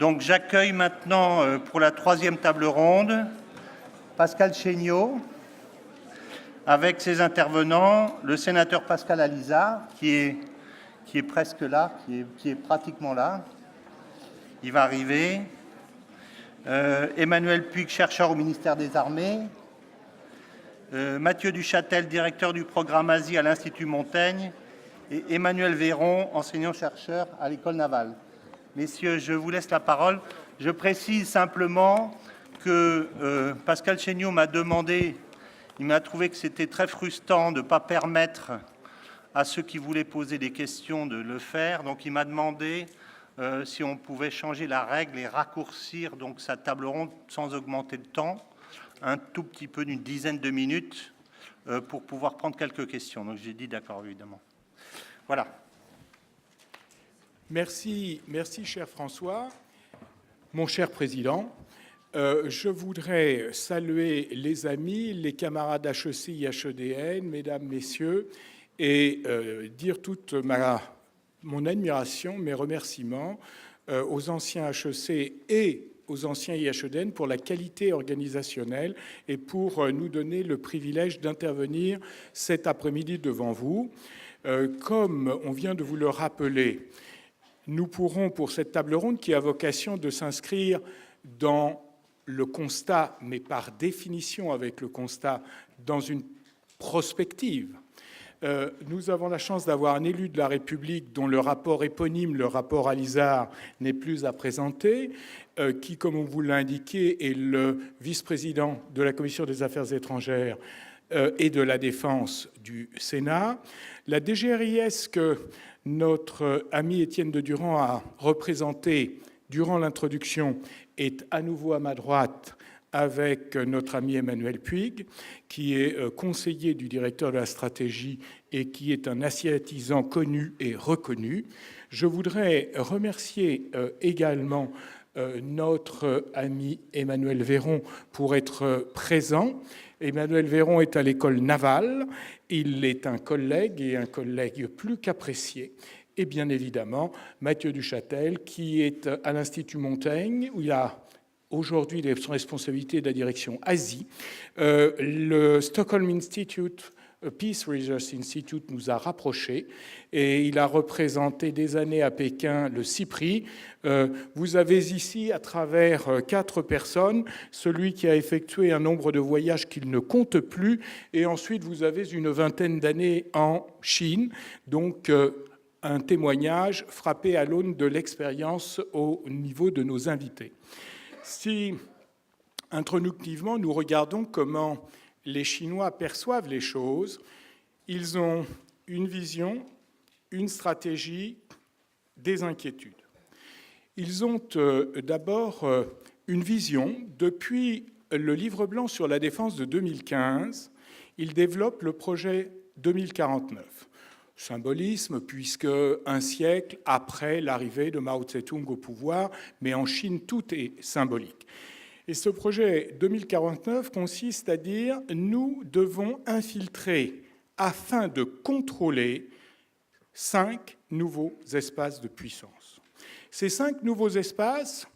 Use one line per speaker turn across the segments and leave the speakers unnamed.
Donc j'accueille maintenant pour la troisième table ronde Pascal Chéniaud, avec ses intervenants, le sénateur Pascal Alizard, qui est presque là, qui est pratiquement là. Il va arriver. Emmanuel Puig, chercheur au ministère des Armées. Mathieu Duchâtel, directeur du programme Asie à l'Institut Montaigne. Et Emmanuel Véron, enseignant-chercheur à l'École navale. Messieurs, je vous laisse la parole. Je précise simplement que Pascal Chéniaud m'a demandé, il m'a trouvé que c'était très frustrant de ne pas permettre à ceux qui voulaient poser des questions de le faire. Donc il m'a demandé si on pouvait changer la règle et raccourcir donc sa table ronde sans augmenter le temps, un tout petit peu d'une dizaine de minutes pour pouvoir prendre quelques questions. Donc j'ai dit d'accord, évidemment. Voilà.
Merci, cher François. Mon cher président, je voudrais saluer les amis, les camarades HEC, IHEDN, mesdames, messieurs, et dire toute mon admiration, mes remerciements aux anciens HEC et aux anciens IHEDN pour la qualité organisationnelle et pour nous donner le privilège d'intervenir cet après-midi devant vous. Comme on vient de vous le rappeler, nous pourrons, pour cette table ronde qui a vocation de s'inscrire dans le constat, mais par définition avec le constat, dans une prospective. Nous avons la chance d'avoir un élu de la République dont le rapport éponyme, le rapport Alizard, n'est plus à présenter, qui, comme on vous l'a indiqué, est le vice-président de la Commission des Affaires étrangères et de la Défense du Sénat. La DGRIS que notre ami Étienne de Durand a représenté durant l'introduction est à nouveau à ma droite avec notre ami Emmanuel Puig, qui est conseiller du directeur de la stratégie et qui est un asiatisant connu et reconnu. Je voudrais remercier également notre ami Emmanuel Véron pour être présent. Emmanuel Véron est à l'école navale. Il est un collègue et un collègue plus qu'apprécié. Et bien évidemment, Mathieu Duchâtel, qui est à l'Institut Montaigne, où il a aujourd'hui des responsabilités de la direction Asie. Le Stockholm Institute, Peace Research Institute, nous a rapprochés et il a représenté des années à Pékin le CIPRI. Vous avez ici, à travers 4 personnes, celui qui a effectué un nombre de voyages qu'il ne compte plus, et ensuite vous avez une vingtaine d'années en Chine, donc un témoignage frappé à l'aune de l'expérience au niveau de nos invités. Si, introductivement, nous regardons comment les Chinois perçoivent les choses, ils ont une vision, une stratégie, des inquiétudes. Ils ont d'abord une vision. Depuis le livre blanc sur la défense de 2015, ils développent le projet 2049. Symbolisme, puisque un siècle après l'arrivée de Mao Tse-tung au pouvoir, mais en Chine, tout est symbolique. Et ce projet 2049 consiste à dire « nous devons infiltrer afin de contrôler 5 nouveaux espaces de puissance ». Ces 5 nouveaux espaces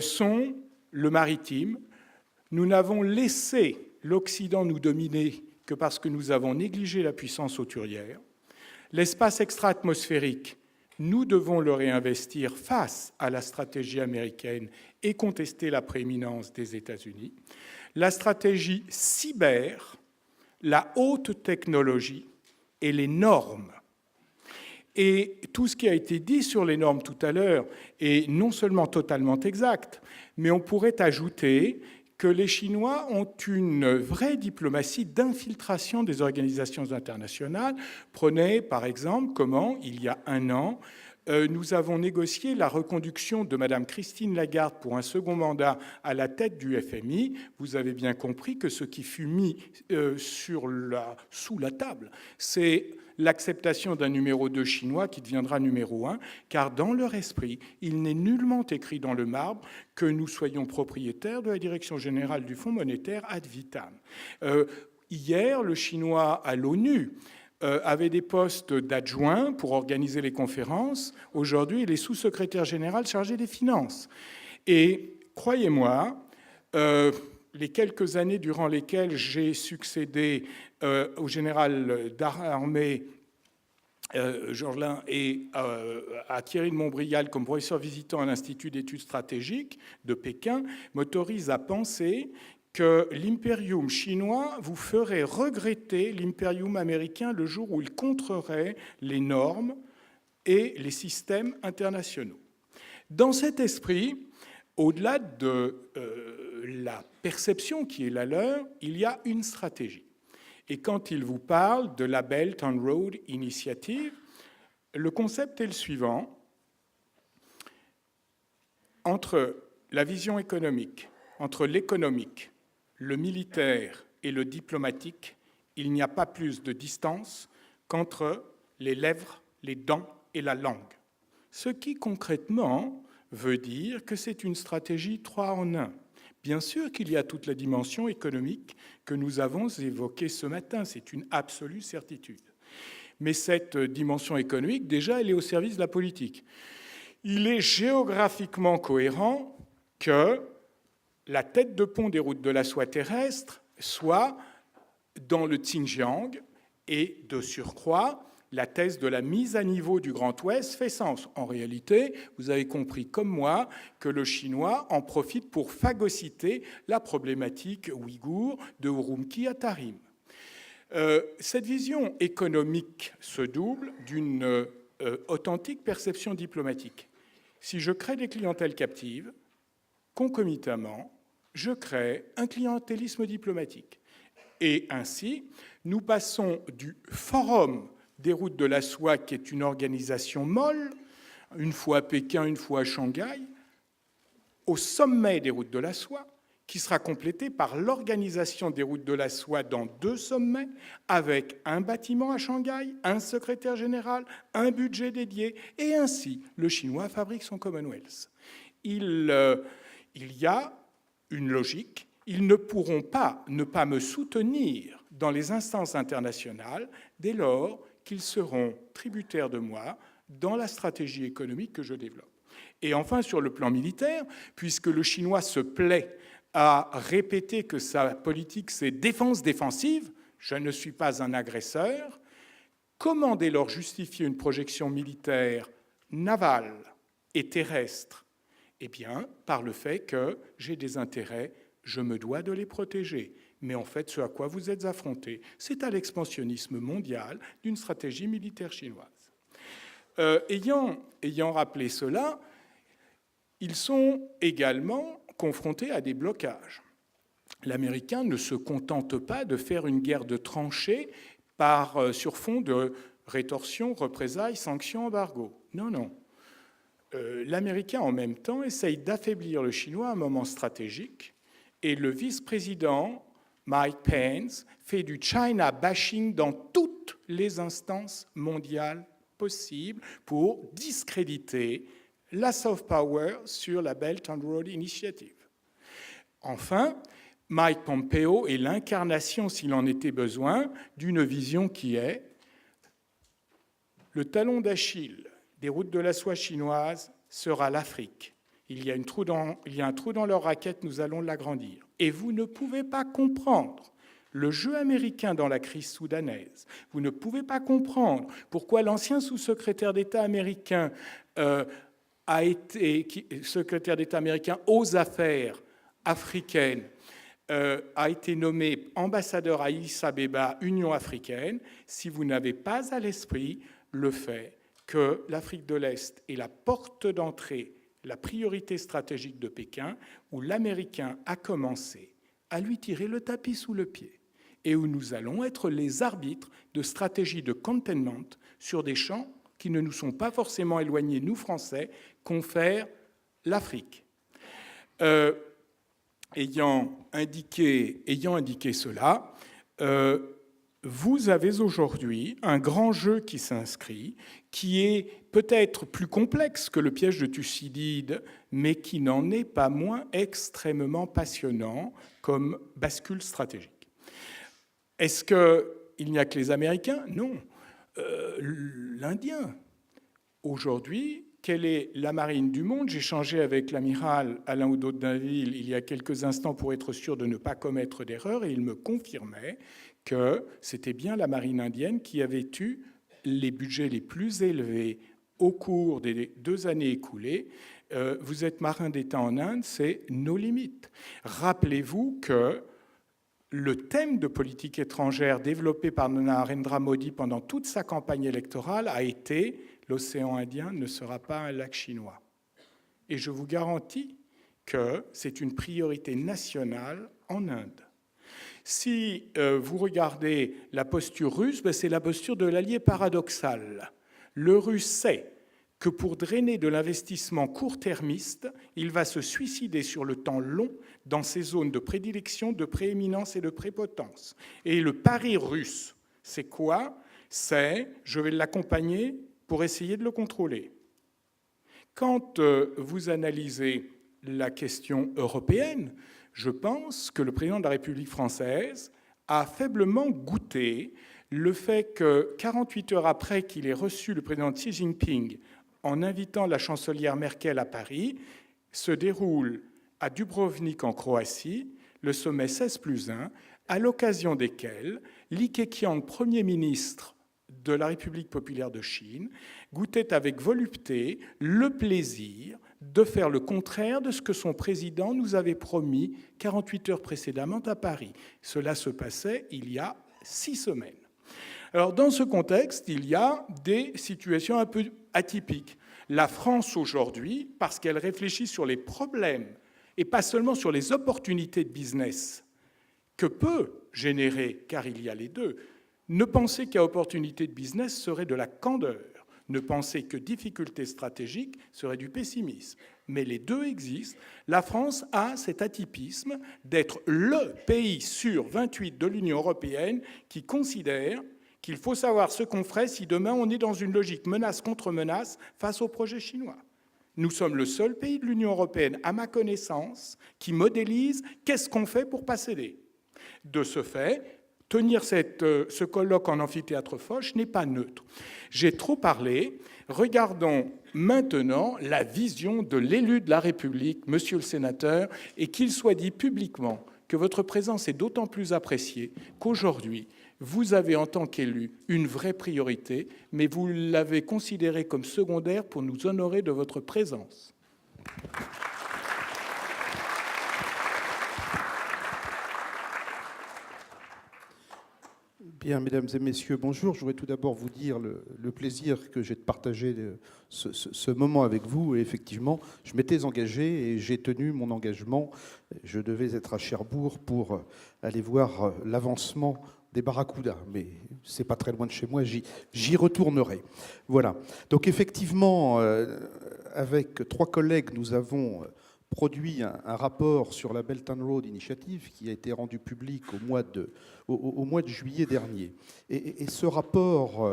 sont le maritime. Nous n'avons laissé l'Occident nous dominer que parce que nous avons négligé la puissance hauturière. L'espace extra-atmosphérique, nous devons le réinvestir face à la stratégie américaine et contester la prééminence des États-Unis. La stratégie cyber, la haute technologie et les normes. Et tout ce qui a été dit sur les normes tout à l'heure est non seulement totalement exact, mais on pourrait ajouter que les Chinois ont une vraie diplomatie d'infiltration des organisations internationales. Prenez par exemple comment, il y a 1 an, nous avons négocié la reconduction de Mme Christine Lagarde pour un second mandat à la tête du FMI. Vous avez bien compris que ce qui fut mis sous la table, c'est l'acceptation d'un numéro 2 chinois qui deviendra numéro 1, car dans leur esprit, il n'est nullement écrit dans le marbre que nous soyons propriétaires de la Direction générale du Fonds monétaire ad vitam. Hier, le Chinois à l'ONU avait des postes d'adjoints pour organiser les conférences. Aujourd'hui, il est sous-secrétaire général chargé des finances. Et croyez-moi, les quelques années durant lesquelles j'ai succédé au général d'armée Georgelin et à Thierry de Montbrial comme professeur visitant à l'Institut d'études stratégiques de Pékin m'autorise à penser que l'impérium chinois vous ferait regretter l'impérium américain le jour où il contrerait les normes et les systèmes internationaux. Dans cet esprit, au-delà de la perception qui est la leur, il y a une stratégie. Et quand il vous parle de la Belt and Road Initiative, le concept est le suivant. Entre la vision économique, entre l'économique, le militaire et le diplomatique, il n'y a pas plus de distance qu'entre les lèvres, les dents et la langue. Ce qui concrètement veut dire que c'est une stratégie 3 en 1. Bien sûr qu'il y a toute la dimension économique que nous avons évoquée ce matin, c'est une absolue certitude. Mais cette dimension économique, déjà, elle est au service de la politique. Il est géographiquement cohérent que la tête de pont des routes de la soie terrestre soit dans le Xinjiang et, de surcroît, la thèse de la mise à niveau du Grand Ouest fait sens. En réalité, vous avez compris comme moi que le chinois en profite pour phagocyter la problématique ouïghour de Urumqi à Tarim. Cette vision économique se double d'une authentique perception diplomatique. Si je crée des clientèles captives, concomitamment, je crée un clientélisme diplomatique. Et ainsi, nous passons du forum des routes de la soie, qui est une organisation molle, une fois à Pékin, une fois à Shanghai, au sommet des routes de la soie, qui sera complété par l'organisation des routes de la soie dans 2 sommets, avec un bâtiment à Shanghai, un secrétaire général, un budget dédié, et ainsi le chinois fabrique son Commonwealth. Il y a une logique. Ils ne pourront pas ne pas me soutenir dans les instances internationales dès lors qu'ils seront tributaires de moi dans la stratégie économique que je développe. Et enfin, sur le plan militaire, puisque le chinois se plaît à répéter que sa politique, c'est défense défensive, je ne suis pas un agresseur, comment dès lors justifier une projection militaire navale et terrestre? Eh bien, par le fait que j'ai des intérêts, je me dois de les protéger. Mais en fait, ce à quoi vous êtes affrontés, c'est à l'expansionnisme mondial d'une stratégie militaire chinoise. Ayant rappelé cela, ils sont également confrontés à des blocages. L'Américain ne se contente pas de faire une guerre de tranchées sur fond de rétorsion, représailles, sanctions, embargo. Non, non. L'Américain, en même temps, essaye d'affaiblir le Chinois à un moment stratégique, et le vice-président Mike Pence fait du China bashing dans toutes les instances mondiales possibles pour discréditer la soft power sur la Belt and Road Initiative. Enfin, Mike Pompeo est l'incarnation, s'il en était besoin, d'une vision qui est le talon d'Achille des routes de la soie chinoise sera l'Afrique. Il y a un trou dans leur raquette, nous allons l'agrandir. Et vous ne pouvez pas comprendre le jeu américain dans la crise soudanaise. Vous ne pouvez pas comprendre pourquoi l'ancien sous-secrétaire d'État américain secrétaire d'État américain aux affaires africaines a été nommé ambassadeur à Addis Abeba, Union africaine, si vous n'avez pas à l'esprit le fait que l'Afrique de l'Est est la porte d'entrée, la priorité stratégique de Pékin, où l'Américain a commencé à lui tirer le tapis sous le pied et où nous allons être les arbitres de stratégies de containment sur des champs qui ne nous sont pas forcément éloignés, nous Français, confère l'Afrique. Ayant indiqué cela, vous avez aujourd'hui un grand jeu qui s'inscrit, qui est peut-être plus complexe que le piège de Thucydide, mais qui n'en est pas moins extrêmement passionnant comme bascule stratégique. Est-ce qu'il n'y a que les Américains? Non. l'Indien. Aujourd'hui, quelle est la marine du monde? J'ai échangé avec l'amiral Alain Oudot-Dainville il y a quelques instants pour être sûr de ne pas commettre d'erreur, et il me confirmait que c'était bien la marine indienne qui avait eu les budgets les plus élevés au cours des 2 années écoulées. Vous êtes marin d'État en Inde, c'est nos limites. Rappelez-vous que le thème de politique étrangère développé par Narendra Modi pendant toute sa campagne électorale a été « L'océan Indien ne sera pas un lac chinois ». Et je vous garantis que c'est une priorité nationale en Inde. Si vous regardez la posture russe, c'est la posture de l'allié paradoxal. Le russe sait que pour drainer de l'investissement court-termiste, il va se suicider sur le temps long dans ses zones de prédilection, de prééminence et de prépotence. Et le pari russe, c'est quoi? C'est « je vais l'accompagner pour essayer de le contrôler ». Quand vous analysez la question européenne, je pense que le président de la République française a faiblement goûté le fait que 48 heures après qu'il ait reçu le président Xi Jinping en invitant la chancelière Merkel à Paris, se déroule à Dubrovnik en Croatie le sommet 16+1, à l'occasion desquels Li Keqiang, Premier ministre de la République populaire de Chine, goûtait avec volupté le plaisir de faire le contraire de ce que son président nous avait promis 48 heures précédemment à Paris. Cela se passait il y a 6 semaines. Alors, dans ce contexte, il y a des situations un peu atypiques. La France, aujourd'hui, parce qu'elle réfléchit sur les problèmes et pas seulement sur les opportunités de business que peut générer, car il y a les deux, ne penser qu'à opportunité de business serait de la candeur. Ne penser que difficulté stratégique serait du pessimisme. Mais les deux existent. La France a cet atypisme d'être le pays sur 28 de l'Union européenne qui considère qu'il faut savoir ce qu'on ferait si demain on est dans une logique menace contre menace face au projet chinois. Nous sommes le seul pays de l'Union européenne, à ma connaissance, qui modélise qu'est-ce qu'on fait pour pas céder. De ce fait, tenir ce colloque en amphithéâtre Foch n'est pas neutre. J'ai trop parlé. Regardons maintenant la vision de l'élu de la République, monsieur le sénateur, et qu'il soit dit publiquement que votre présence est d'autant plus appréciée qu'aujourd'hui, vous avez en tant qu'élu une vraie priorité, mais vous l'avez considérée comme secondaire pour nous honorer de votre présence.
Bien, mesdames et messieurs, bonjour. Je voudrais tout d'abord vous dire le plaisir que j'ai de partager ce moment avec vous. Et effectivement, je m'étais engagé et j'ai tenu mon engagement. Je devais être à Cherbourg pour aller voir l'avancement des barracudas, mais c'est pas très loin de chez moi, j'y retournerai. Voilà. Donc effectivement, avec 3 collègues, nous avons produit un rapport sur la Belt and Road Initiative qui a été rendu public au mois de juillet dernier. Et ce rapport,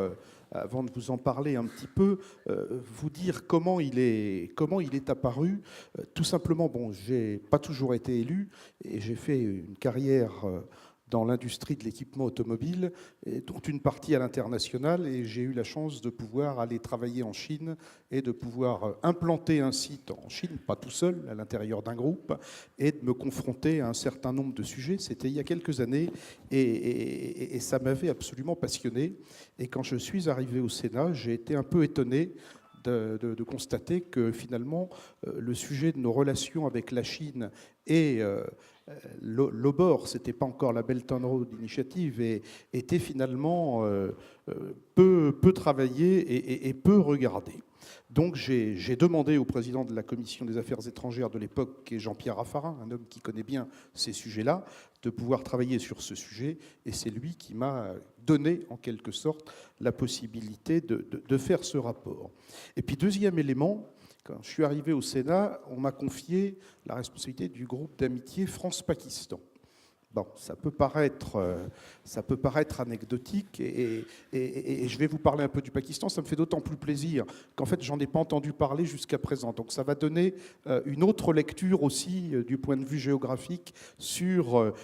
avant de vous en parler un petit peu, vous dire comment il est apparu. Tout simplement, bon, j'ai pas toujours été élu et j'ai fait une carrière dans l'industrie de l'équipement automobile, dont une partie à l'international, et j'ai eu la chance de pouvoir aller travailler en Chine et de pouvoir implanter un site en Chine, pas tout seul, à l'intérieur d'un groupe, et de me confronter à un certain nombre de sujets. C'était il y a quelques années, et ça m'avait absolument passionné. Et quand je suis arrivé au Sénat, j'ai été un peu étonné de constater que finalement, le sujet de nos relations avec la Chine et l'OBOR, c'était pas encore la Belt and Road Initiative, et était finalement peu travaillé et peu regardé. Donc j'ai demandé au président de la Commission des Affaires étrangères de l'époque, qui est Jean-Pierre Raffarin, un homme qui connaît bien ces sujets-là, de pouvoir travailler sur ce sujet, et c'est lui qui m'a donné, en quelque sorte, la possibilité de faire ce rapport. Et puis, deuxième élément, quand je suis arrivé au Sénat, on m'a confié la responsabilité du groupe d'amitié France-Pakistan. Bon, ça peut paraître anecdotique et je vais vous parler un peu du Pakistan. Ça me fait d'autant plus plaisir qu'en fait, j'en ai pas entendu parler jusqu'à présent. Donc, ça va donner une autre lecture aussi du point de vue géographique sur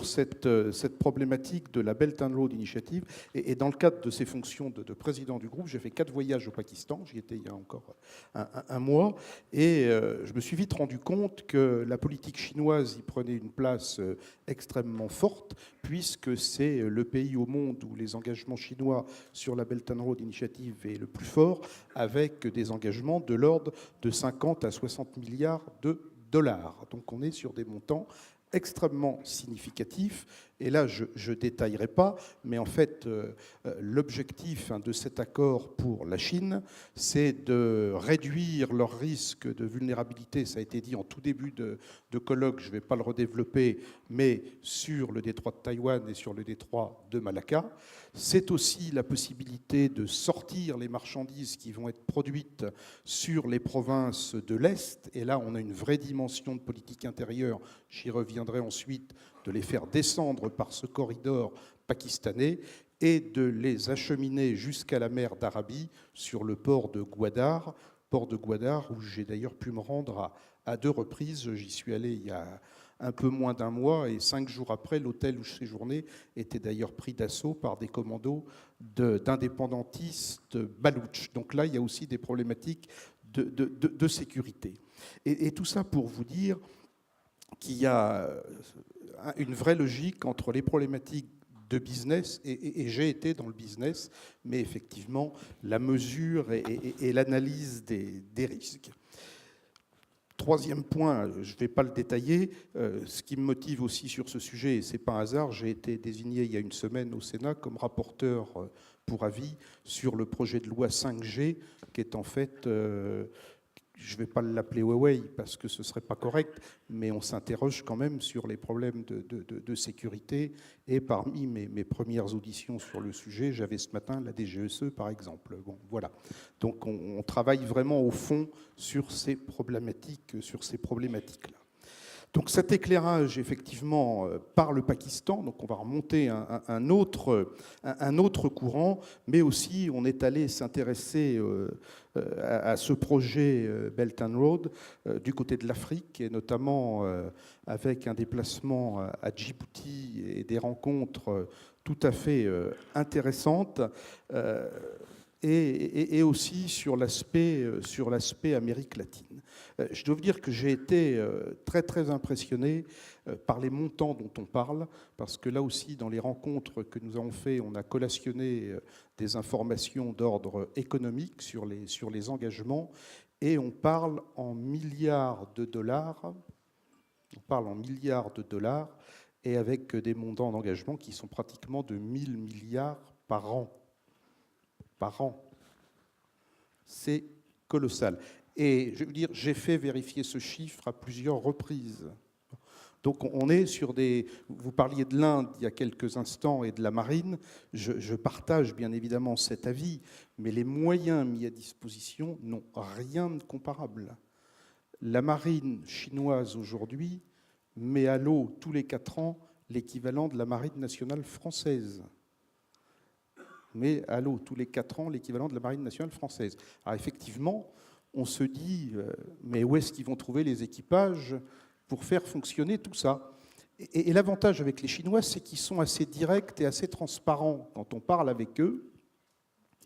cette problématique de la Belt and Road Initiative. Et dans le cadre de ces fonctions de président du groupe, j'ai fait 4 voyages au Pakistan. J'y étais il y a encore un mois. Et je me suis vite rendu compte que la politique chinoise y prenait une place extrêmement forte, puisque c'est le pays au monde où les engagements chinois sur la Belt and Road Initiative est le plus fort, avec des engagements de l'ordre de 50 à 60 milliards de dollars. Donc on est sur des montants extrêmement significatifs. Et là, je ne détaillerai pas, mais en fait, l'objectif de cet accord pour la Chine, c'est de réduire leur risque de vulnérabilité, ça a été dit en tout début de colloque, je ne vais pas le redévelopper, mais sur le détroit de Taïwan et sur le détroit de Malacca. C'est aussi la possibilité de sortir les marchandises qui vont être produites sur les provinces de l'Est. Et là, on a une vraie dimension de politique intérieure, j'y reviendrai ensuite, de les faire descendre par ce corridor pakistanais et de les acheminer jusqu'à la mer d'Arabie sur le port de Gwadar où j'ai d'ailleurs pu me rendre à 2 reprises. J'y suis allé il y a un peu moins d'un mois et 5 jours après, l'hôtel où je séjournais était d'ailleurs pris d'assaut par des commandos d'indépendantistes baloutches. Donc là, il y a aussi des problématiques de sécurité. Et tout ça pour vous dire qu'il y a une vraie logique entre les problématiques de business, et j'ai été dans le business, mais effectivement, la mesure et l'analyse des risques. Troisième point, je ne vais pas le détailler, ce qui me motive aussi sur ce sujet, et ce n'est pas un hasard, j'ai été désigné il y a une semaine au Sénat comme rapporteur pour avis sur le projet de loi 5G, qui est en fait... je ne vais pas l'appeler Huawei parce que ce ne serait pas correct, mais on s'interroge quand même sur les problèmes de sécurité. Et parmi mes premières auditions sur le sujet, j'avais ce matin la DGSE, par exemple. Bon, voilà. Donc on travaille vraiment au fond sur ces problématiques-là. Donc cet éclairage, effectivement, par le Pakistan, donc on va remonter un autre courant, mais aussi on est allé s'intéresser à ce projet Belt and Road du côté de l'Afrique, et notamment avec un déplacement à Djibouti et des rencontres tout à fait intéressantes, et aussi sur l'aspect Amérique latine. Je dois vous dire que j'ai été très très impressionné par les montants dont on parle, parce que là aussi, dans les rencontres que nous avons faites, on a collationné des informations d'ordre économique sur les engagements, et on parle en milliards de dollars. On parle en milliards de dollars, et avec des montants d'engagement qui sont pratiquement de 1000 milliards par an. Par an. C'est colossal. Et je veux dire, j'ai fait vérifier ce chiffre à plusieurs reprises. Donc on est sur des... Vous parliez de l'Inde il y a quelques instants et de la marine. Je partage bien évidemment cet avis, mais les moyens mis à disposition n'ont rien de comparable. La marine chinoise aujourd'hui met à l'eau tous les 4 ans l'équivalent de la marine nationale française. Mais à l'eau tous les 4 ans l'équivalent de la marine nationale française. Alors effectivement, on se dit, mais où est-ce qu'ils vont trouver les équipages pour faire fonctionner tout ça? Et l'avantage avec les Chinois, c'est qu'ils sont assez directs et assez transparents quand on parle avec eux.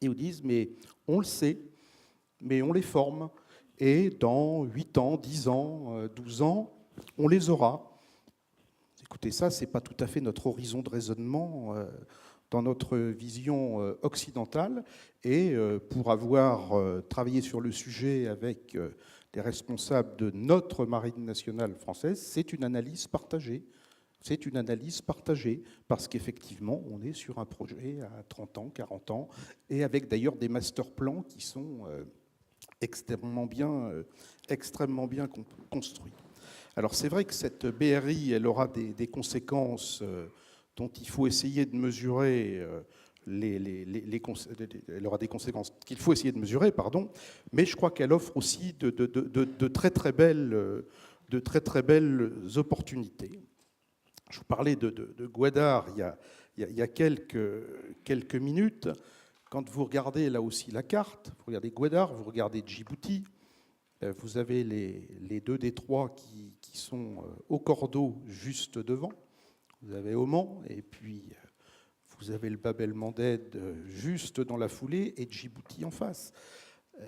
Et ils disent, mais on le sait, mais on les forme. Et dans 8 ans, 10 ans, 12 ans, on les aura. Écoutez, ça, ce n'est pas tout à fait notre horizon de raisonnement dans notre vision occidentale. Et pour avoir travaillé sur le sujet avec les responsables de notre marine nationale française, c'est une analyse partagée. C'est une analyse partagée, parce qu'effectivement, on est sur un projet à 30 ans, 40 ans, et avec d'ailleurs des master plans qui sont extrêmement bien construits. Alors c'est vrai que cette BRI, elle aura des conséquences dont il faut essayer de mesurer elle aura des conséquences qu'il faut essayer de mesurer, mais je crois qu'elle offre aussi de très très belles opportunités. Je vous parlais de Gwadar il y a quelques minutes. Quand vous regardez là aussi la carte, vous regardez Gwadar, vous regardez Djibouti, vous avez les deux détroits qui sont au cordeau juste devant. Vous avez Oman et puis vous avez le Bab el-Mandeb juste dans la foulée et Djibouti en face.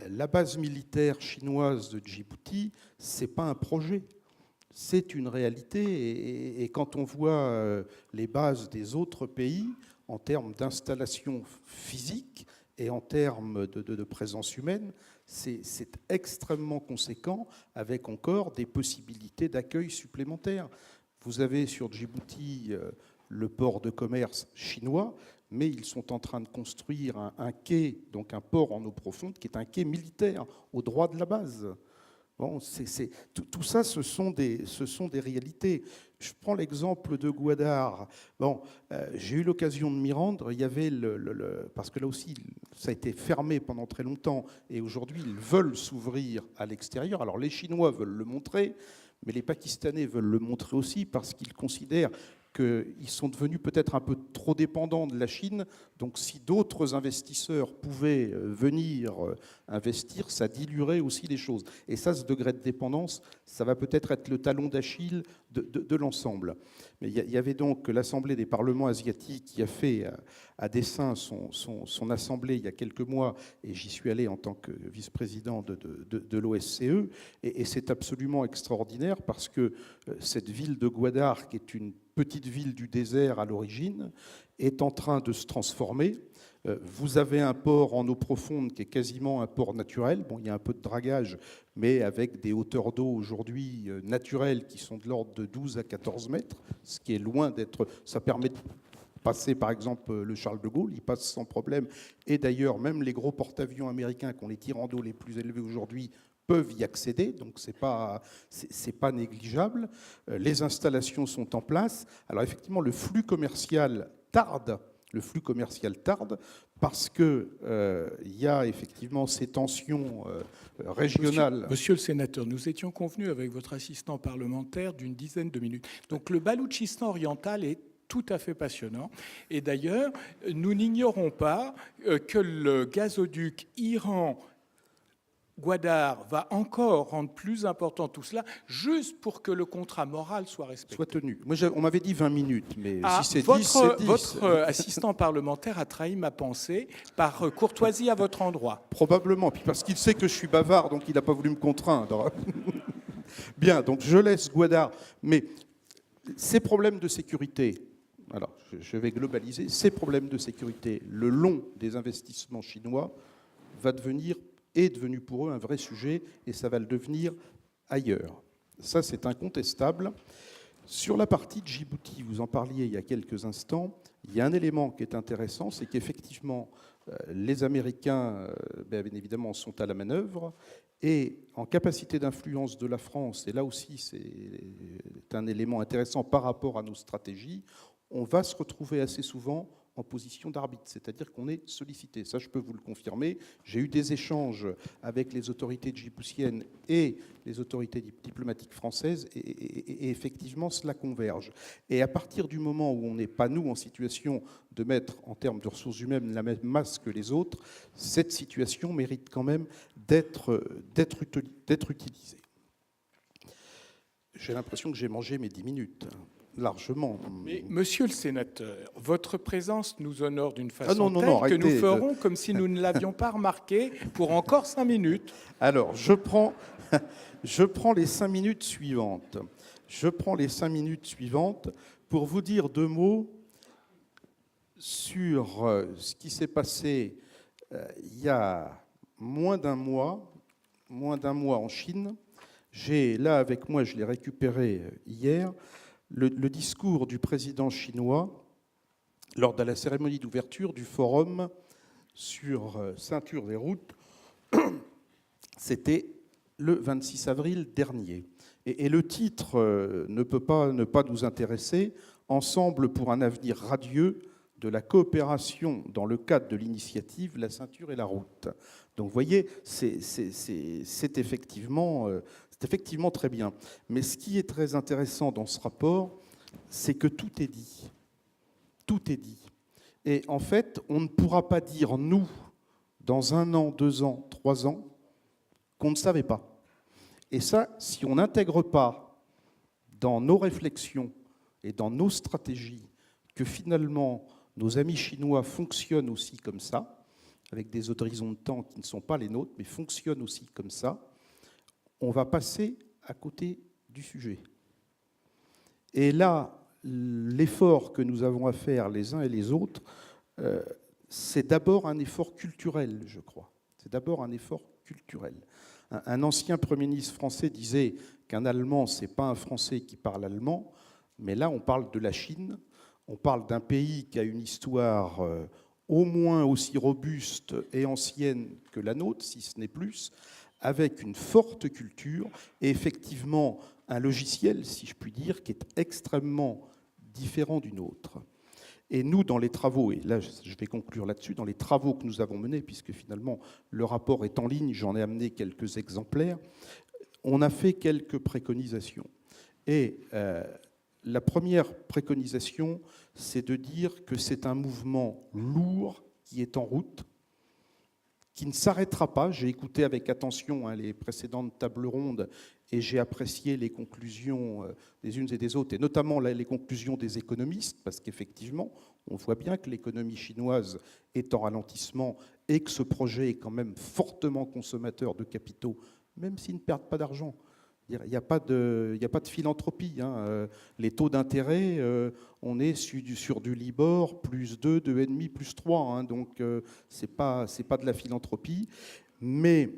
La base militaire chinoise de Djibouti, ce n'est pas un projet, c'est une réalité. Et quand on voit les bases des autres pays en termes d'installation physique et en termes de présence humaine, c'est extrêmement conséquent, avec encore des possibilités d'accueil supplémentaires. Vous avez sur Djibouti le port de commerce chinois, mais ils sont en train de construire un quai, donc un port en eau profonde, qui est un quai militaire, au droit de la base. Bon, tout ça, ce sont des réalités. Je prends l'exemple de Gwadar. Bon, j'ai eu l'occasion de m'y rendre. Il y avait parce que là aussi, ça a été fermé pendant très longtemps, et aujourd'hui, ils veulent s'ouvrir à l'extérieur. Alors, les Chinois veulent le montrer, mais les Pakistanais veulent le montrer aussi parce qu'ils considèrent qu'ils sont devenus peut-être un peu trop dépendants de la Chine. Donc si d'autres investisseurs pouvaient venir investir, ça diluerait aussi les choses. Et ça, ce degré de dépendance, ça va peut-être être le talon d'Achille de l'ensemble. Mais il y avait donc l'Assemblée des parlements asiatiques qui a fait à dessein son assemblée il y a quelques mois, et j'y suis allé en tant que vice-président de l'OSCE, et c'est absolument extraordinaire parce que cette ville de Gwadar, qui est une petite ville du désert à l'origine, est en train de se transformer. Vous avez un port en eau profonde qui est quasiment un port naturel. Bon, il y a un peu de dragage, mais avec des hauteurs d'eau aujourd'hui naturelles qui sont de l'ordre de 12 à 14 mètres, ce qui est loin d'être... Ça permet de passer, par exemple, le Charles de Gaulle, il passe sans problème. Et d'ailleurs, même les gros porte-avions américains qui ont les tirants d'eau les plus élevés aujourd'hui peuvent y accéder, donc c'est pas négligeable. Les installations sont en place. Alors effectivement, le flux commercial tarde parce que il y a effectivement ces tensions régionales.
Monsieur le sénateur, nous étions convenus avec votre assistant parlementaire d'une dizaine de minutes. Donc le Baloutchistan oriental est tout à fait passionnant. Et d'ailleurs, nous n'ignorons pas que le gazoduc Iran Gwadar va encore rendre plus important tout cela, juste pour que le contrat moral soit respecté.
Soit tenu. Moi, on m'avait dit 20 minutes, mais si c'est 10, c'est 10.
Votre assistant parlementaire a trahi ma pensée par courtoisie à votre endroit.
Probablement, puis parce qu'il sait que je suis bavard, donc il n'a pas voulu me contraindre. Bien, donc je laisse Gwadar. Mais ces problèmes de sécurité, alors je vais globaliser, ces problèmes de sécurité, le long des investissements chinois est devenu pour eux un vrai sujet, et ça va le devenir ailleurs. Ça, c'est incontestable. Sur la partie de Djibouti, vous en parliez il y a quelques instants, il y a un élément qui est intéressant, c'est qu'effectivement, les Américains, bien évidemment, sont à la manœuvre, et en capacité d'influence de la France, et là aussi c'est un élément intéressant par rapport à nos stratégies, on va se retrouver assez souvent en position d'arbitre, c'est-à-dire qu'on est sollicité. Ça, je peux vous le confirmer. J'ai eu des échanges avec les autorités djiboutiennes et les autorités diplomatiques françaises, et effectivement, cela converge. Et à partir du moment où on n'est pas, nous, en situation de mettre, en termes de ressources humaines, la même masse que les autres, cette situation mérite quand même d'être utilisée. J'ai l'impression que j'ai mangé mes 10 minutes. Largement.
Mais, monsieur le sénateur, votre présence nous honore d'une façon telle
arrêtez.
Que nous ferons comme si nous ne l'avions pas remarqué pour encore 5 minutes.
Alors, je prends les 5 minutes suivantes. Pour vous dire 2 mots sur ce qui s'est passé il y a moins d'un mois en Chine. J'ai là avec moi, je l'ai récupéré hier, le discours du président chinois lors de la cérémonie d'ouverture du forum sur ceinture des routes. C'était le 26 avril dernier. Et le titre ne peut pas ne pas nous intéresser, Ensemble pour un avenir radieux de la coopération dans le cadre de l'initiative La ceinture et la route. Donc vous voyez, c'est effectivement très bien. Mais ce qui est très intéressant dans ce rapport, c'est que tout est dit. Tout est dit. Et en fait, on ne pourra pas dire, nous, dans 1 an, 2 ans, 3 ans, qu'on ne savait pas. Et ça, si on n'intègre pas dans nos réflexions et dans nos stratégies que finalement nos amis chinois fonctionnent aussi comme ça, avec des horizons de temps qui ne sont pas les nôtres, mais fonctionnent aussi comme ça, on va passer à côté du sujet. Et là, l'effort que nous avons à faire les uns et les autres, c'est d'abord un effort culturel, je crois. C'est d'abord un effort culturel. Un ancien Premier ministre français disait qu'un Allemand, ce n'est pas un Français qui parle allemand, mais là, on parle de la Chine, on parle d'un pays qui a une histoire au moins aussi robuste et ancienne que la nôtre, si ce n'est plus, avec une forte culture et effectivement un logiciel, si je puis dire, qui est extrêmement différent du nôtre. Et nous, dans les travaux, et là je vais conclure là-dessus, dans les travaux que nous avons menés, puisque finalement le rapport est en ligne, j'en ai amené quelques exemplaires, on a fait quelques préconisations. Et la première préconisation, c'est de dire que c'est un mouvement lourd qui est en route, qui ne s'arrêtera pas. J'ai écouté avec attention les précédentes tables rondes et j'ai apprécié les conclusions des unes et des autres, et notamment les conclusions des économistes, parce qu'effectivement, on voit bien que l'économie chinoise est en ralentissement et que ce projet est quand même fortement consommateur de capitaux, même s'ils ne perdent pas d'argent. Il n'y a pas de philanthropie. Les taux d'intérêt, on est sur du Libor, plus 2, 2,5, plus 3. Donc, ce n'est pas de la philanthropie. Mais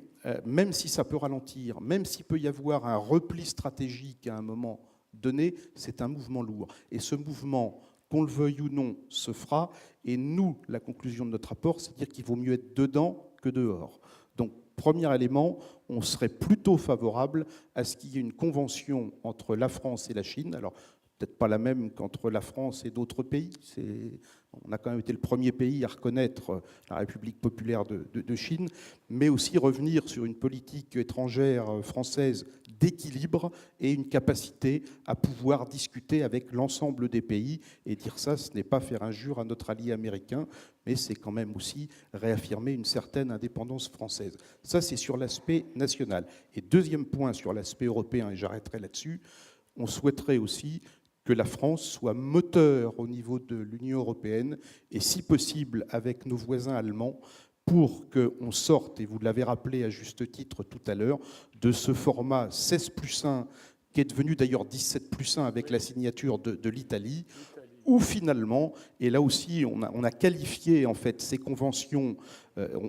même si ça peut ralentir, même s'il peut y avoir un repli stratégique à un moment donné, c'est un mouvement lourd. Et ce mouvement, qu'on le veuille ou non, se fera. Et nous, la conclusion de notre rapport, c'est de dire qu'il vaut mieux être dedans que dehors. Donc, premier élément, on serait plutôt favorable à ce qu'il y ait une convention entre la France et la Chine. Alors, peut-être pas la même qu'entre la France et d'autres pays. On a quand même été le premier pays à reconnaître la République populaire de Chine, mais aussi revenir sur une politique étrangère française d'équilibre et une capacité à pouvoir discuter avec l'ensemble des pays. Et dire ça, ce n'est pas faire injure à notre allié américain, mais c'est quand même aussi réaffirmer une certaine indépendance française. Ça, c'est sur l'aspect national. Et deuxième point sur l'aspect européen, et j'arrêterai là-dessus, on souhaiterait aussi que la France soit moteur au niveau de l'Union européenne et si possible avec nos voisins allemands pour qu'on sorte, et vous l'avez rappelé à juste titre tout à l'heure, de ce format 16+1 qui est devenu d'ailleurs 17+1 avec la signature de l'Italie, où finalement, et là aussi on a qualifié en fait ces conventions,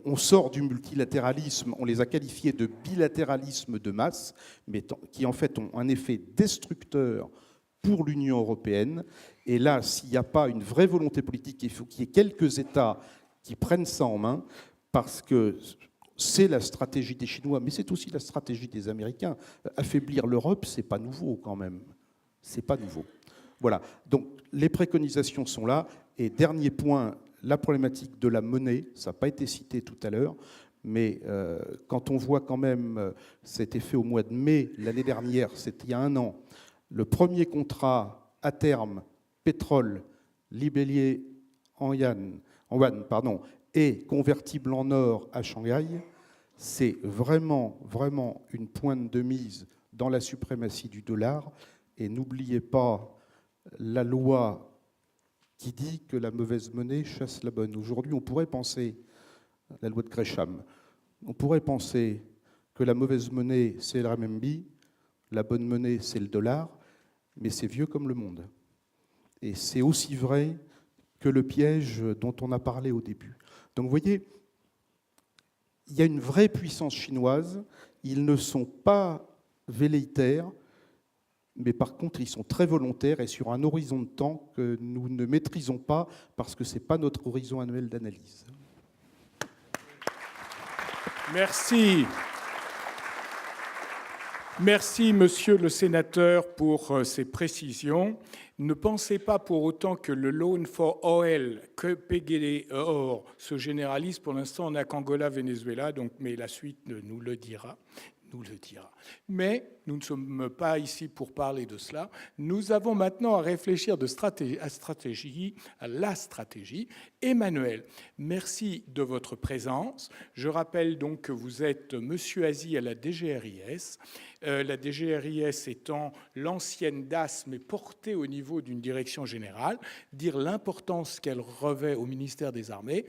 on sort du multilatéralisme, on les a qualifiées de bilatéralisme de masse, mais qui en fait ont un effet destructeur pour l'Union européenne. Et là, s'il n'y a pas une vraie volonté politique, il faut qu'il y ait quelques États qui prennent ça en main, parce que c'est la stratégie des Chinois, mais c'est aussi la stratégie des Américains. Affaiblir l'Europe, c'est pas nouveau quand même. C'est pas nouveau. Voilà. Donc les préconisations sont là. Et dernier point, la problématique de la monnaie, ça n'a pas été cité tout à l'heure, mais quand on voit quand même, c'était fait au mois de mai l'année dernière, c'était il y a 1 an, le premier contrat à terme pétrole libellé en yuan, et convertible en or à Shanghai, c'est vraiment, vraiment une pointe de mise dans la suprématie du dollar. Et n'oubliez pas la loi qui dit que la mauvaise monnaie chasse la bonne. Aujourd'hui, on pourrait penser, la loi de Gresham, on pourrait penser que la mauvaise monnaie, c'est le renminbi, la bonne monnaie, c'est le dollar, mais c'est vieux comme le monde. Et c'est aussi vrai que le piège dont on a parlé au début. Donc vous voyez, il y a une vraie puissance chinoise, ils ne sont pas velléitaires, mais par contre, ils sont très volontaires et sur un horizon de temps que nous ne maîtrisons pas parce que ce n'est pas notre horizon annuel d'analyse.
Merci. Merci, monsieur le sénateur, pour ces précisions. Ne pensez pas pour autant que le Loan for Oil, que PGD Or, se généralise. Pour l'instant, on n'a qu'Angola, Venezuela, mais la suite nous le dira. nous le dira. Mais nous ne sommes pas ici pour parler de cela. Nous avons maintenant à réfléchir à la stratégie. Emmanuel, merci de votre présence. Je rappelle donc que vous êtes Monsieur Azy à la DGRIS. La DGRIS étant l'ancienne DAS, mais portée au niveau d'une direction générale, dire l'importance qu'elle revêt au ministère des Armées.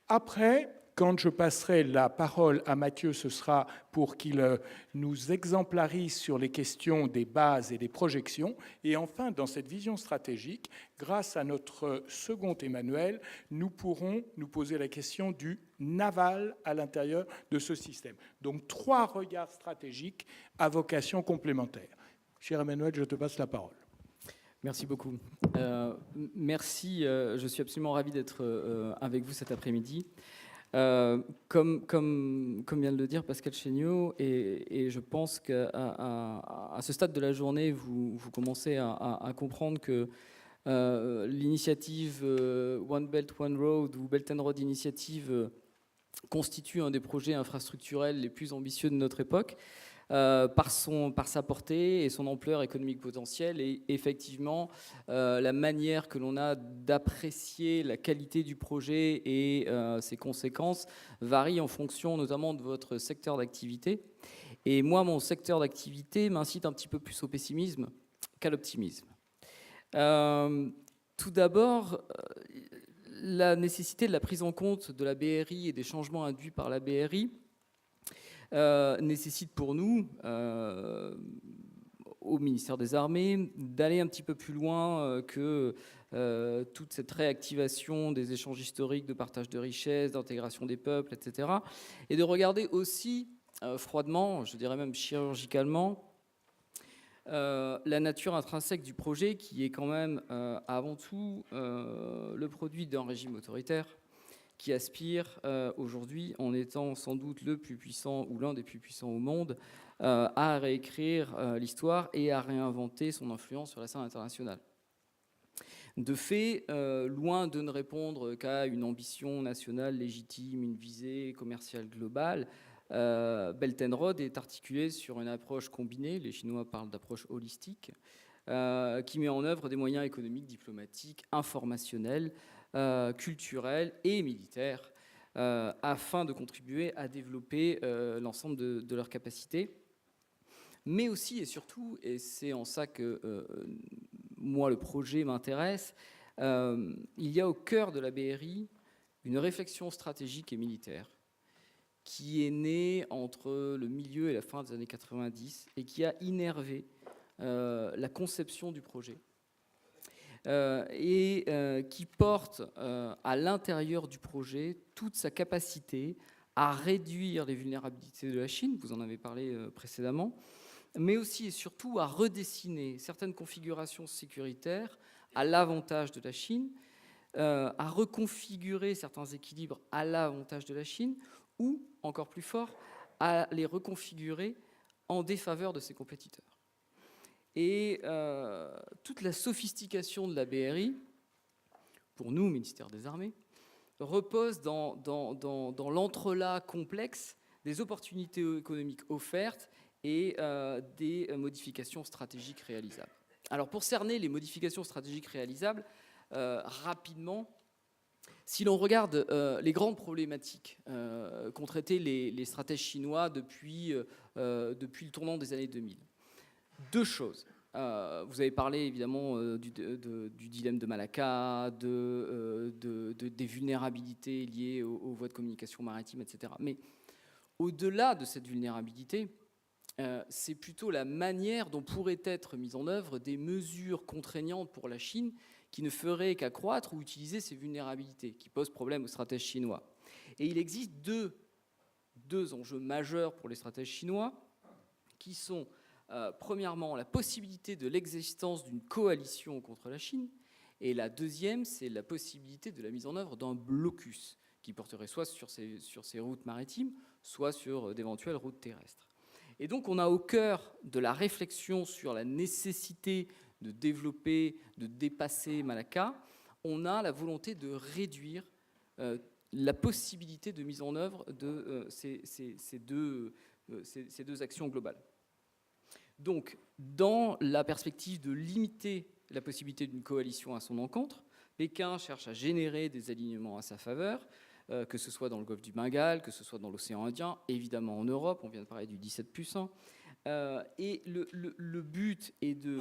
Après, quand je passerai la parole à Mathieu, ce sera pour qu'il nous exemplarise sur les questions des bases et des projections. Et enfin, dans cette vision stratégique, grâce à notre second Emmanuel, nous pourrons nous poser la question du naval à l'intérieur de ce système. Donc, 3 regards stratégiques à vocation complémentaire. Cher Emmanuel, je te passe la parole.
Merci beaucoup. Merci, je suis absolument ravi d'être avec vous cet après-midi. Comme vient de le dire Pascal Chéniaud, et je pense qu'à ce stade de la journée, vous commencez à comprendre que l'initiative One Belt, One Road ou Belt and Road Initiative constitue un des projets infrastructurels les plus ambitieux de notre époque. Par sa portée et son ampleur économique potentielle, et effectivement la manière que l'on a d'apprécier la qualité du projet et ses conséquences varie en fonction notamment de votre secteur d'activité. Et moi, mon secteur d'activité m'incite un petit peu plus au pessimisme qu'à l'optimisme. Tout d'abord, la nécessité de la prise en compte de la BRI et des changements induits par la BRI nécessite pour nous, au ministère des Armées, d'aller un petit peu plus loin que toute cette réactivation des échanges historiques, de partage de richesses, d'intégration des peuples, etc. Et de regarder aussi froidement, je dirais même chirurgicalement, la nature intrinsèque du projet, qui est quand même avant tout le produit d'un régime autoritaire qui aspire aujourd'hui, en étant sans doute le plus puissant ou l'un des plus puissants au monde, à réécrire l'histoire et à réinventer son influence sur la scène internationale. De fait, loin de ne répondre qu'à une ambition nationale légitime, une visée commerciale globale, Belt and Road est articulé sur une approche combinée, les Chinois parlent d'approche holistique, qui met en œuvre des moyens économiques, diplomatiques, informationnels, culturels et militaires, afin de contribuer à développer l'ensemble de leurs capacités. Mais aussi et surtout, et c'est en ça que moi le projet m'intéresse, il y a au cœur de la BRI une réflexion stratégique et militaire qui est née entre le milieu et la fin des années 90 et qui a innervé la conception du projet. Qui porte à l'intérieur du projet toute sa capacité à réduire les vulnérabilités de la Chine, vous en avez parlé précédemment, mais aussi et surtout à redessiner certaines configurations sécuritaires à l'avantage de la Chine, à reconfigurer certains équilibres à l'avantage de la Chine, ou, encore plus fort, à les reconfigurer en défaveur de ses compétiteurs. Et toute la sophistication de la BRI, pour nous, ministère des Armées, repose dans l'entrelac complexe des opportunités économiques offertes et des modifications stratégiques réalisables. Alors, pour cerner les modifications stratégiques réalisables, rapidement, si l'on regarde les grandes problématiques qu'ont traitées les stratèges chinois depuis le tournant des années 2000, 2 choses. Vous avez parlé évidemment du dilemme de Malacca, des vulnérabilités liées aux voies de communication maritime, etc. Mais au-delà de cette vulnérabilité, c'est plutôt la manière dont pourraient être mises en œuvre des mesures contraignantes pour la Chine qui ne feraient qu'accroître ou utiliser ces vulnérabilités, qui posent problème aux stratèges chinois. Et il existe deux enjeux majeurs pour les stratèges chinois, qui sont premièrement la possibilité de l'existence d'une coalition contre la Chine, et la deuxième, c'est la possibilité de la mise en œuvre d'un blocus qui porterait soit sur ces routes maritimes, soit sur d'éventuelles routes terrestres. Et donc on a au cœur de la réflexion sur la nécessité de développer, de dépasser Malacca, on a la volonté de réduire la possibilité de mise en œuvre de ces deux ces deux actions globales. Donc, dans la perspective de limiter la possibilité d'une coalition à son encontre, Pékin cherche à générer des alignements à sa faveur, que ce soit dans le golfe du Bengale, que ce soit dans l'océan Indien, évidemment en Europe, on vient de parler du 17 puissant. Et le but est de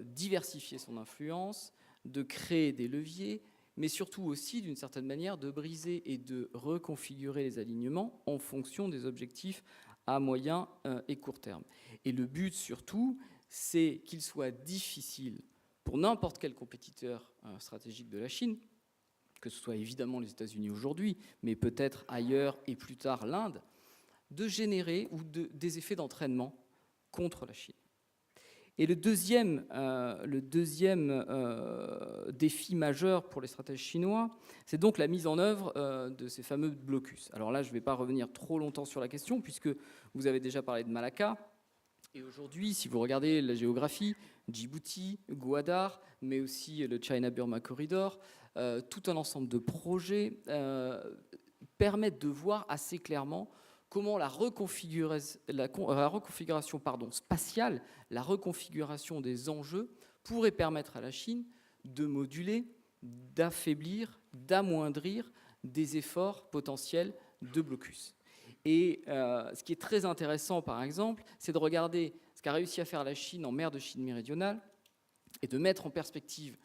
diversifier son influence, de créer des leviers, mais surtout aussi, d'une certaine manière, de briser et de reconfigurer les alignements en fonction des objectifs à moyen et court terme. Et le but, surtout, c'est qu'il soit difficile pour n'importe quel compétiteur stratégique de la Chine, que ce soit évidemment les États-Unis aujourd'hui, mais peut-être ailleurs et plus tard l'Inde, de générer des effets d'entraînement contre la Chine. Et le deuxième défi majeur pour les stratèges chinois, c'est donc la mise en œuvre de ces fameux blocus. Alors là, je ne vais pas revenir trop longtemps sur la question, puisque vous avez déjà parlé de Malacca. Et aujourd'hui, si vous regardez la géographie, Djibouti, Gwadar, mais aussi le China-Burma Corridor, tout un ensemble de projets permettent de voir assez clairement comment la reconfiguration spatiale, la reconfiguration des enjeux pourrait permettre à la Chine de moduler, d'affaiblir, d'amoindrir des efforts potentiels de blocus. Et ce qui est très intéressant, par exemple, c'est de regarder ce qu'a réussi à faire la Chine en mer de Chine méridionale et de mettre en perspective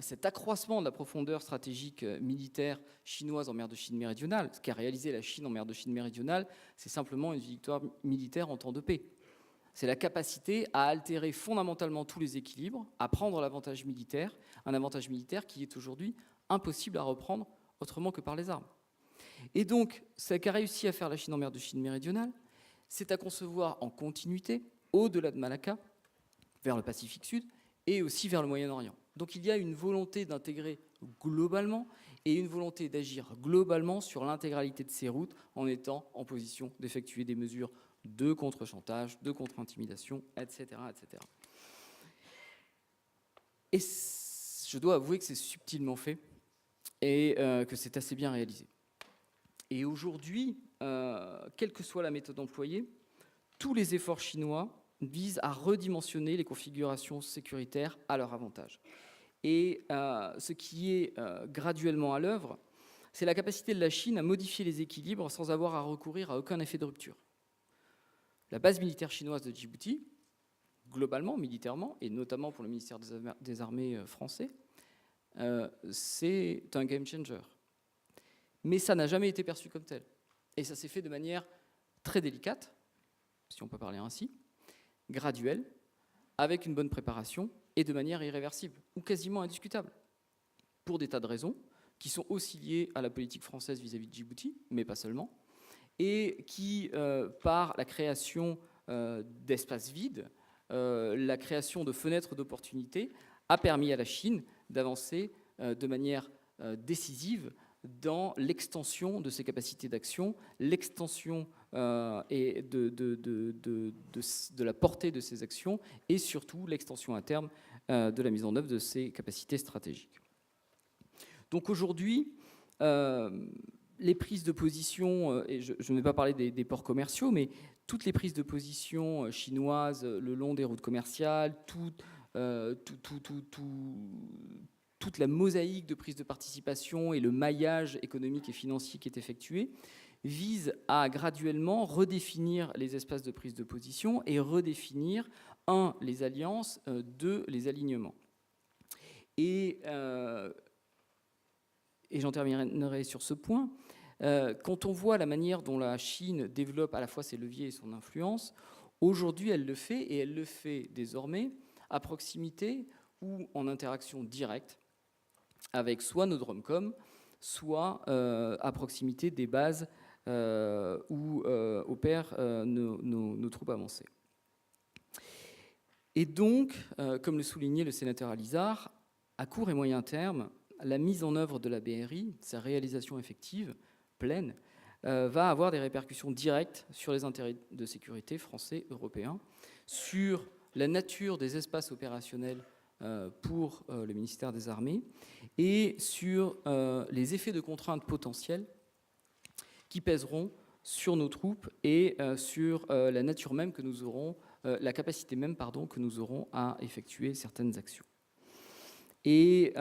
cet accroissement de la profondeur stratégique militaire chinoise en mer de Chine méridionale. Ce qu'a réalisé la Chine en mer de Chine méridionale, c'est simplement une victoire militaire en temps de paix. C'est la capacité à altérer fondamentalement tous les équilibres, à prendre l'avantage militaire, un avantage militaire qui est aujourd'hui impossible à reprendre autrement que par les armes. Et donc, ce qu'a réussi à faire la Chine en mer de Chine méridionale, c'est à concevoir en continuité, au-delà de Malacca, vers le Pacifique Sud et aussi vers le Moyen-Orient. Donc il y a une volonté d'intégrer globalement et une volonté d'agir globalement sur l'intégralité de ces routes en étant en position d'effectuer des mesures de contre-chantage, de contre-intimidation, etc., etc. Et je dois avouer que c'est subtilement fait et que c'est assez bien réalisé. Et aujourd'hui, quelle que soit la méthode employée, tous les efforts chinois visent à redimensionner les configurations sécuritaires à leur avantage. Et ce qui est graduellement à l'œuvre, c'est la capacité de la Chine à modifier les équilibres sans avoir à recourir à aucun effet de rupture. La base militaire chinoise de Djibouti, globalement, militairement, et notamment pour le ministère des Armées français, c'est un game changer. Mais ça n'a jamais été perçu comme tel. Et ça s'est fait de manière très délicate, si on peut parler ainsi, graduelle, avec une bonne préparation et de manière irréversible, ou quasiment indiscutable, pour des tas de raisons qui sont aussi liées à la politique française vis-à-vis de Djibouti, mais pas seulement, et qui, par la création d'espaces vides, la création de fenêtres d'opportunité, a permis à la Chine d'avancer de manière décisive dans l'extension de ses capacités d'action, l'extension et de la portée de ses actions, et surtout l'extension à terme de la mise en œuvre de ses capacités stratégiques. Donc aujourd'hui, les prises de position, et je ne vais pas parler des ports commerciaux, mais toutes les prises de position chinoises le long des routes commerciales, toute la mosaïque de prise de participation et le maillage économique et financier qui est effectué vise à graduellement redéfinir les espaces de prise de position et redéfinir, les alliances, les alignements. Et j'en terminerai sur ce point. Quand on voit la manière dont la Chine développe à la fois ses leviers et son influence, aujourd'hui elle le fait, et elle le fait désormais à proximité ou en interaction directe avec soit nos DROMCOM, soit à proximité des bases où opèrent nos troupes avancées. Et donc, comme le soulignait le sénateur Alizard, à court et moyen terme, la mise en œuvre de la BRI, sa réalisation effective, pleine, va avoir des répercussions directes sur les intérêts de sécurité français, européens, sur la nature des espaces opérationnels pour le ministère des Armées et sur les effets de contrainte potentiels qui pèseront sur nos troupes et sur la nature même que nous aurons, la capacité même, pardon, que nous aurons à effectuer certaines actions. Et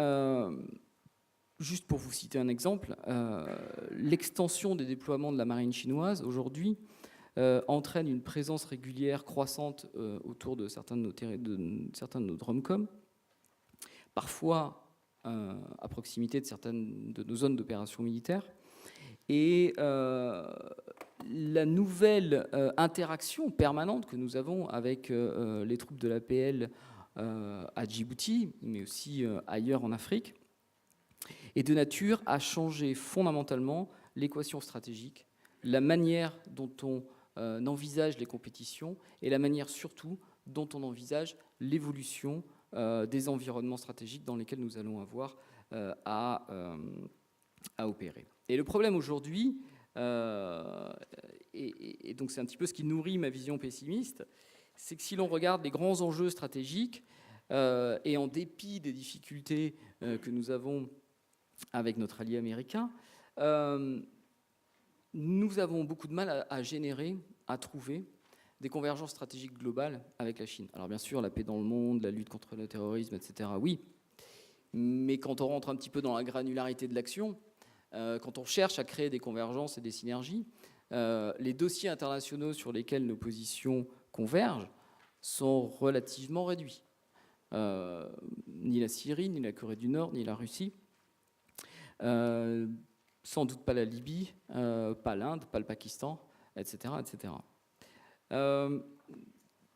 juste pour vous citer un exemple, l'extension des déploiements de la marine chinoise aujourd'hui entraîne une présence régulière croissante autour de certains de nos DROMCOM, parfois à proximité de certaines de nos zones d'opération militaire. Et la nouvelle interaction permanente que nous avons avec les troupes de l'APL à Djibouti, mais aussi ailleurs en Afrique, est de nature à changer fondamentalement l'équation stratégique, la manière dont on envisage les compétitions et la manière surtout dont on envisage l'évolution des environnements stratégiques dans lesquels nous allons avoir à opérer. Et le problème aujourd'hui, et donc c'est un petit peu ce qui nourrit ma vision pessimiste, c'est que si l'on regarde les grands enjeux stratégiques, et en dépit des difficultés que nous avons avec notre allié américain, nous avons beaucoup de mal à générer, à trouver des convergences stratégiques globales avec la Chine. Alors bien sûr, la paix dans le monde, la lutte contre le terrorisme, etc., oui. Mais quand on rentre un petit peu dans la granularité de l'action, quand on cherche à créer des convergences et des synergies, les dossiers internationaux sur lesquels nos positions convergent sont relativement réduits. Ni la Syrie, ni la Corée du Nord, ni la Russie. Sans doute pas la Libye, pas l'Inde, pas le Pakistan, etc. etc.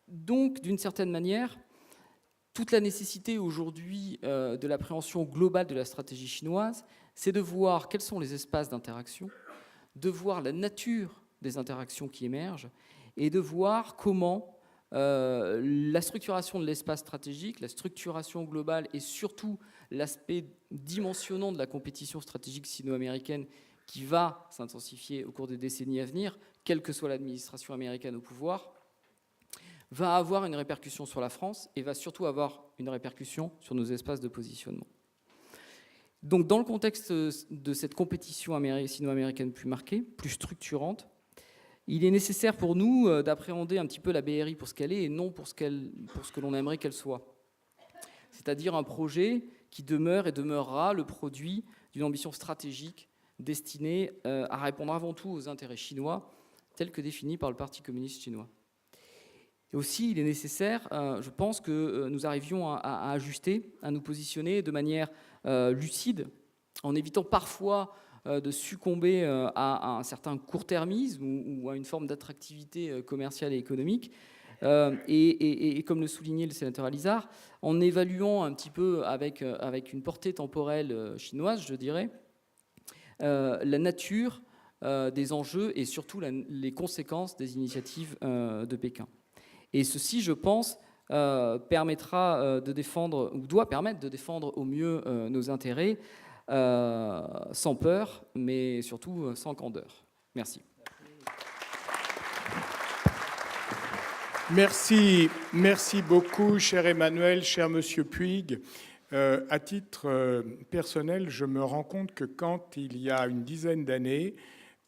Donc, d'une certaine manière, toute la nécessité aujourd'hui de l'appréhension globale de la stratégie chinoise, c'est de voir quels sont les espaces d'interaction, de voir la nature des interactions qui émergent et de voir comment la structuration de l'espace stratégique, la structuration globale et surtout l'aspect dimensionnant de la compétition stratégique sino-américaine qui va s'intensifier au cours des décennies à venir, quelle que soit l'administration américaine au pouvoir, va avoir une répercussion sur la France et va surtout avoir une répercussion sur nos espaces de positionnement. Donc dans le contexte de cette compétition sino-américaine plus marquée, plus structurante, il est nécessaire pour nous d'appréhender un petit peu la BRI pour ce qu'elle est et non pour ce que l'on aimerait qu'elle soit. C'est-à-dire un projet qui demeure et demeurera le produit d'une ambition stratégique destinée à répondre avant tout aux intérêts chinois tels que définis par le Parti communiste chinois. Et aussi, il est nécessaire, je pense, que nous arrivions à ajuster, à nous positionner de manière lucide, en évitant parfois de succomber à un certain court-termisme ou à une forme d'attractivité commerciale et économique. Et comme le soulignait le sénateur Alizard, en évaluant un petit peu avec une portée temporelle chinoise, je dirais, la nature des enjeux et surtout les conséquences des initiatives de Pékin. Et ceci, je pense, permettra de défendre, ou doit permettre de défendre au mieux nos intérêts, sans peur, mais surtout sans candeur. Merci.
Merci beaucoup, cher Emmanuel, cher Monsieur Puig. À titre personnel, je me rends compte que quand, il y a une dizaine d'années,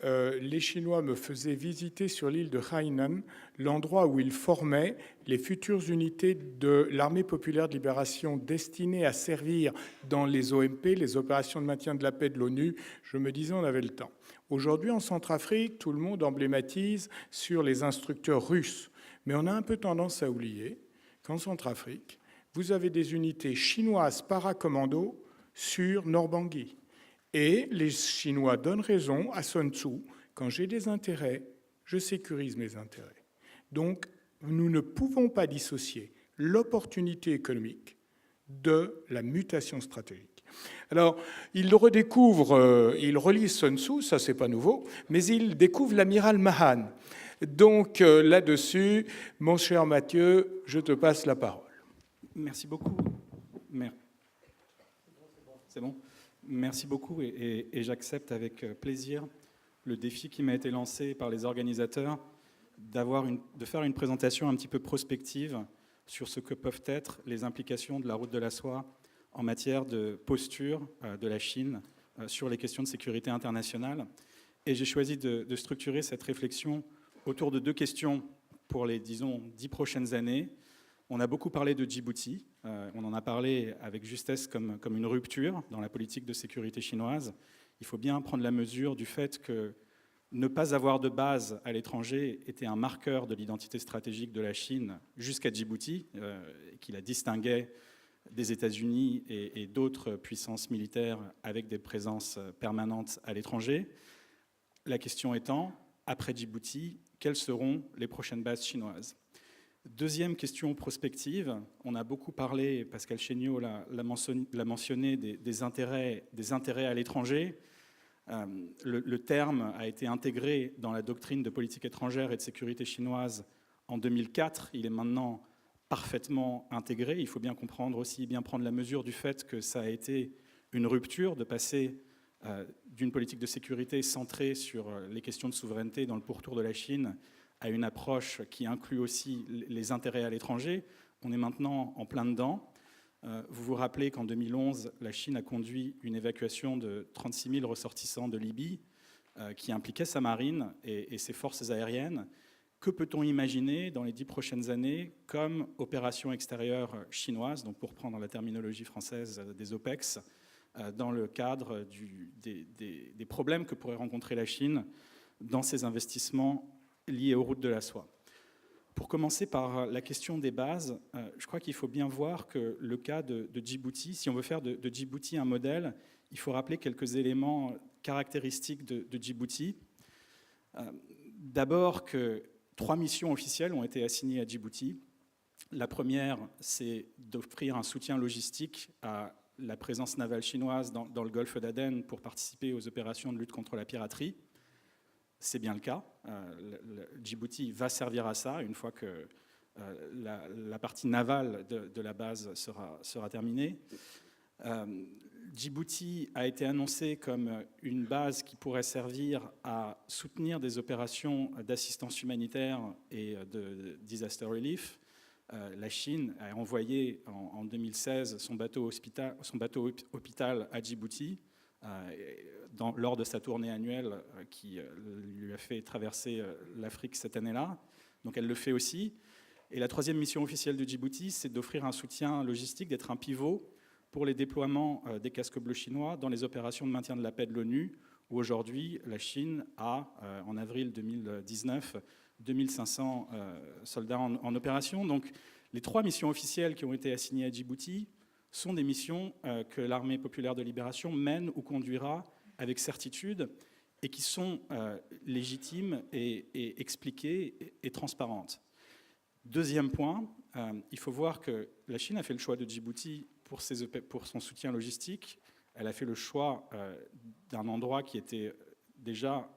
les Chinois me faisaient visiter sur l'île de Hainan l'endroit où ils formaient les futures unités de l'armée populaire de libération destinées à servir dans les OMP, les opérations de maintien de la paix de l'ONU, je me disais on avait le temps. Aujourd'hui, en Centrafrique, tout le monde emblématise sur les instructeurs russes. Mais on a un peu tendance à oublier qu'en Centrafrique, vous avez des unités chinoises paracommando sur Nord-Bangui. Et les Chinois donnent raison à Sun Tzu, quand j'ai des intérêts, je sécurise mes intérêts. Donc, nous ne pouvons pas dissocier l'opportunité économique de la mutation stratégique. Alors, il redécouvre, il relit Sun Tzu, ça c'est pas nouveau, mais il découvre l'amiral Mahan. Donc, là-dessus, mon cher Mathieu, je te passe la parole.
Merci beaucoup. C'est bon ? Merci beaucoup et j'accepte avec plaisir le défi qui m'a été lancé par les organisateurs de faire une présentation un petit peu prospective sur ce que peuvent être les implications de la route de la soie en matière de posture de la Chine sur les questions de sécurité internationale. Et j'ai choisi de structurer cette réflexion autour de 2 questions pour les, disons, 10 prochaines années. On a beaucoup parlé de Djibouti, on en a parlé avec justesse comme une rupture dans la politique de sécurité chinoise. Il faut bien prendre la mesure du fait que ne pas avoir de base à l'étranger était un marqueur de l'identité stratégique de la Chine jusqu'à Djibouti, qui la distinguait des États-Unis et d'autres puissances militaires avec des présences permanentes à l'étranger. La question étant, après Djibouti, quelles seront les prochaines bases chinoises ? Deuxième question prospective, on a beaucoup parlé, Pascal Chéniaud l'a mentionné, des intérêts à l'étranger. Le terme a été intégré dans la doctrine de politique étrangère et de sécurité chinoise en 2004. Il est maintenant parfaitement intégré. Il faut bien comprendre aussi, bien prendre la mesure du fait que ça a été une rupture de passer d'une politique de sécurité centrée sur les questions de souveraineté dans le pourtour de la Chine à une approche qui inclut aussi les intérêts à l'étranger. On est maintenant en plein dedans. Vous vous rappelez qu'en 2011, la Chine a conduit une évacuation de 36 000 ressortissants de Libye qui impliquait sa marine et ses forces aériennes. Que peut-on imaginer dans les 10 prochaines années comme opération extérieure chinoise, donc pour prendre la terminologie française des OPEX, dans le cadre des problèmes que pourrait rencontrer la Chine dans ses investissements liés aux routes de la soie. Pour commencer par la question des bases, je crois qu'il faut bien voir que le cas de Djibouti, si on veut faire de Djibouti un modèle, il faut rappeler quelques éléments caractéristiques de Djibouti. D'abord que 3 missions officielles ont été assignées à Djibouti. La première, c'est d'offrir un soutien logistique à la présence navale chinoise dans le golfe d'Aden pour participer aux opérations de lutte contre la piraterie. C'est bien le cas. Djibouti va servir à ça une fois que la partie navale de la base sera terminée. Djibouti a été annoncé comme une base qui pourrait servir à soutenir des opérations d'assistance humanitaire et de disaster relief. La Chine a envoyé en 2016 son bateau hôpital à Djibouti lors de sa tournée annuelle qui lui a fait traverser l'Afrique cette année-là. Donc elle le fait aussi. Et la 3e mission officielle de Djibouti, c'est d'offrir un soutien logistique, d'être un pivot pour les déploiements des casques bleus chinois dans les opérations de maintien de la paix de l'ONU, où aujourd'hui la Chine a, en avril 2019, 2500 soldats en opération. Donc les 3 missions officielles qui ont été assignées à Djibouti sont des missions que l'armée populaire de libération mène ou conduira avec certitude et qui sont légitimes et expliquées et transparentes. Deuxième point, il faut voir que la Chine a fait le choix de Djibouti pour son soutien logistique. Elle a fait le choix d'un endroit qui était déjà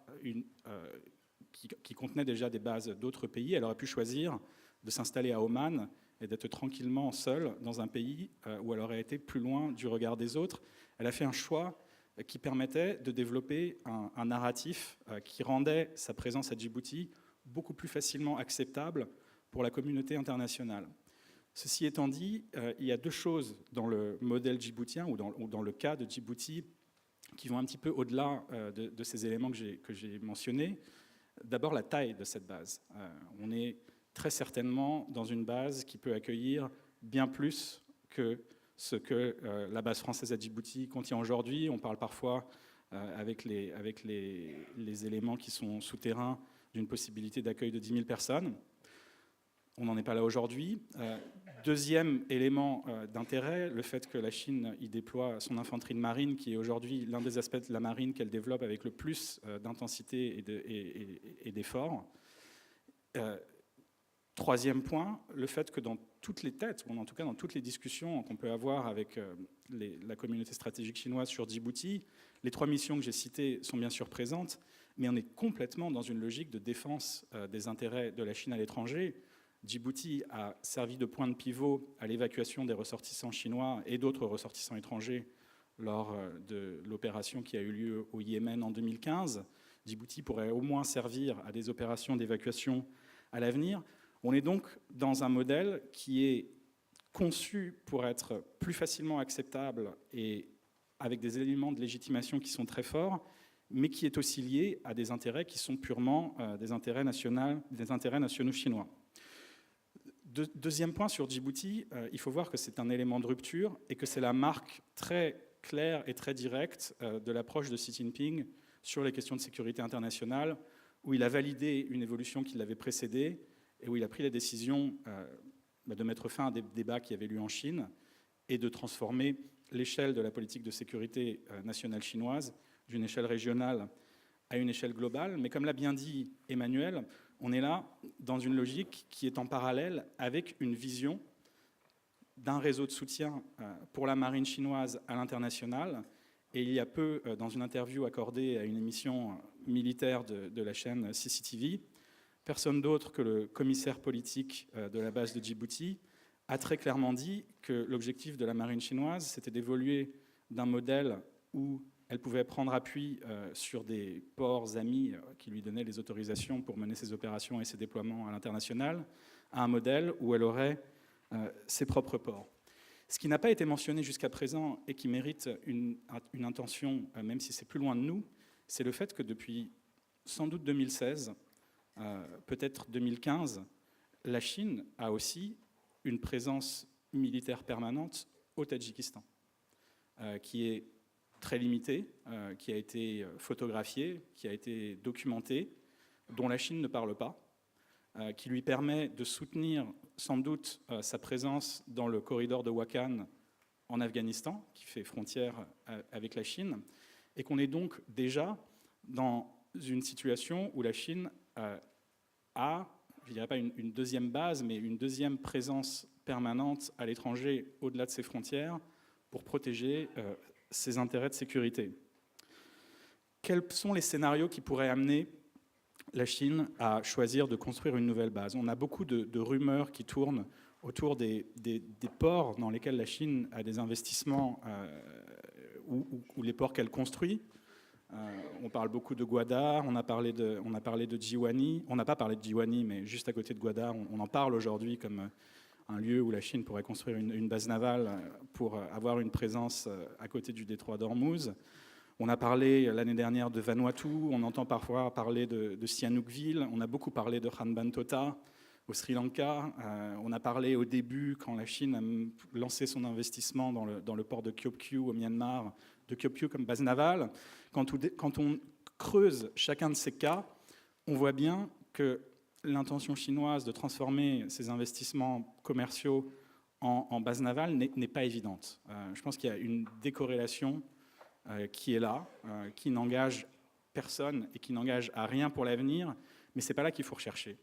qui contenait déjà des bases d'autres pays. Elle aurait pu choisir de s'installer à Oman et d'être tranquillement seule dans un pays où elle aurait été plus loin du regard des autres. Elle a fait un choix qui permettait de développer un narratif qui rendait sa présence à Djibouti beaucoup plus facilement acceptable pour la communauté internationale. Ceci étant dit, il y a 2 choses dans le modèle djiboutien ou dans le cas de Djibouti qui vont un petit peu au-delà de ces éléments que j'ai mentionnés. D'abord, la taille de cette base. On est très certainement dans une base qui peut accueillir bien plus que ce que la base française à Djibouti contient aujourd'hui. On parle parfois, avec les éléments qui sont souterrains, d'une possibilité d'accueil de 10 000 personnes. On n'en est pas là aujourd'hui. Deuxième élément d'intérêt, le fait que la Chine y déploie son infanterie de marine, qui est aujourd'hui l'un des aspects de la marine qu'elle développe avec le plus d'intensité et d'effort. Troisième point, le fait que dans toutes les têtes, ou en tout cas dans toutes les discussions qu'on peut avoir avec la communauté stratégique chinoise sur Djibouti, les 3 missions que j'ai citées sont bien sûr présentes, mais on est complètement dans une logique de défense des intérêts de la Chine à l'étranger. Djibouti a servi de point de pivot à l'évacuation des ressortissants chinois et d'autres ressortissants étrangers lors de l'opération qui a eu lieu au Yémen en 2015. Djibouti pourrait au moins servir à des opérations d'évacuation à l'avenir. On est donc dans un modèle qui est conçu pour être plus facilement acceptable et avec des éléments de légitimation qui sont très forts, mais qui est aussi lié à des intérêts qui sont purement des intérêts nationaux chinois. Deuxième point sur Djibouti, il faut voir que c'est un élément de rupture et que c'est la marque très claire et très directe de l'approche de Xi Jinping sur les questions de sécurité internationale, où il a validé une évolution qui l'avait précédée et où il a pris la décision de mettre fin à des débats qui avaient lieu en Chine et de transformer l'échelle de la politique de sécurité nationale chinoise d'une échelle régionale à une échelle globale. Mais comme l'a bien dit Emmanuel, on est là dans une logique qui est en parallèle avec une vision d'un réseau de soutien pour la marine chinoise à l'international. Et il y a peu, dans une interview accordée à une émission militaire de la chaîne CCTV, personne d'autre que le commissaire politique de la base de Djibouti a très clairement dit que l'objectif de la marine chinoise, c'était d'évoluer d'un modèle où elle pouvait prendre appui sur des ports amis qui lui donnaient les autorisations pour mener ses opérations et ses déploiements à l'international, à un modèle où elle aurait ses propres ports. Ce qui n'a pas été mentionné jusqu'à présent et qui mérite une intention, même si c'est plus loin de nous, c'est le fait que depuis sans doute 2016, peut-être 2015, la Chine a aussi une présence militaire permanente au Tadjikistan, qui est très limitée, qui a été photographiée, qui a été documentée, dont la Chine ne parle pas, qui lui permet de soutenir sans doute sa présence dans le corridor de Wakhan en Afghanistan, qui fait frontière avec la Chine, et qu'on est donc déjà dans une situation où la Chine a, je ne dirais pas une deuxième base, mais une deuxième présence permanente à l'étranger, au-delà de ses frontières, pour protéger ses intérêts de sécurité. Quels sont les scénarios qui pourraient amener la Chine à choisir de construire une nouvelle base? On a beaucoup de rumeurs qui tournent autour des ports dans lesquels la Chine a des investissements ou les ports qu'elle construit. On parle beaucoup de Gwadar, on a parlé de Jiwani. On n'a pas parlé de Jiwani, mais juste à côté de Gwadar, on en parle aujourd'hui comme un lieu où la Chine pourrait construire une base navale pour avoir une présence à côté du détroit d'Ormuz. On a parlé l'année dernière de Vanuatu, on entend parfois parler de Sihanoukville, on a beaucoup parlé de Hambantota au Sri Lanka. On a parlé au début, quand la Chine a lancé son investissement dans le port de Kyokyu au Myanmar, de Kyokyu comme base navale. Quand on creuse chacun de ces cas, on voit bien que l'intention chinoise de transformer ces investissements commerciaux en base navale n'est pas évidente. Je pense qu'il y a une décorrélation qui est là, qui n'engage personne et qui n'engage à rien pour l'avenir, mais ce n'est pas là qu'il faut rechercher.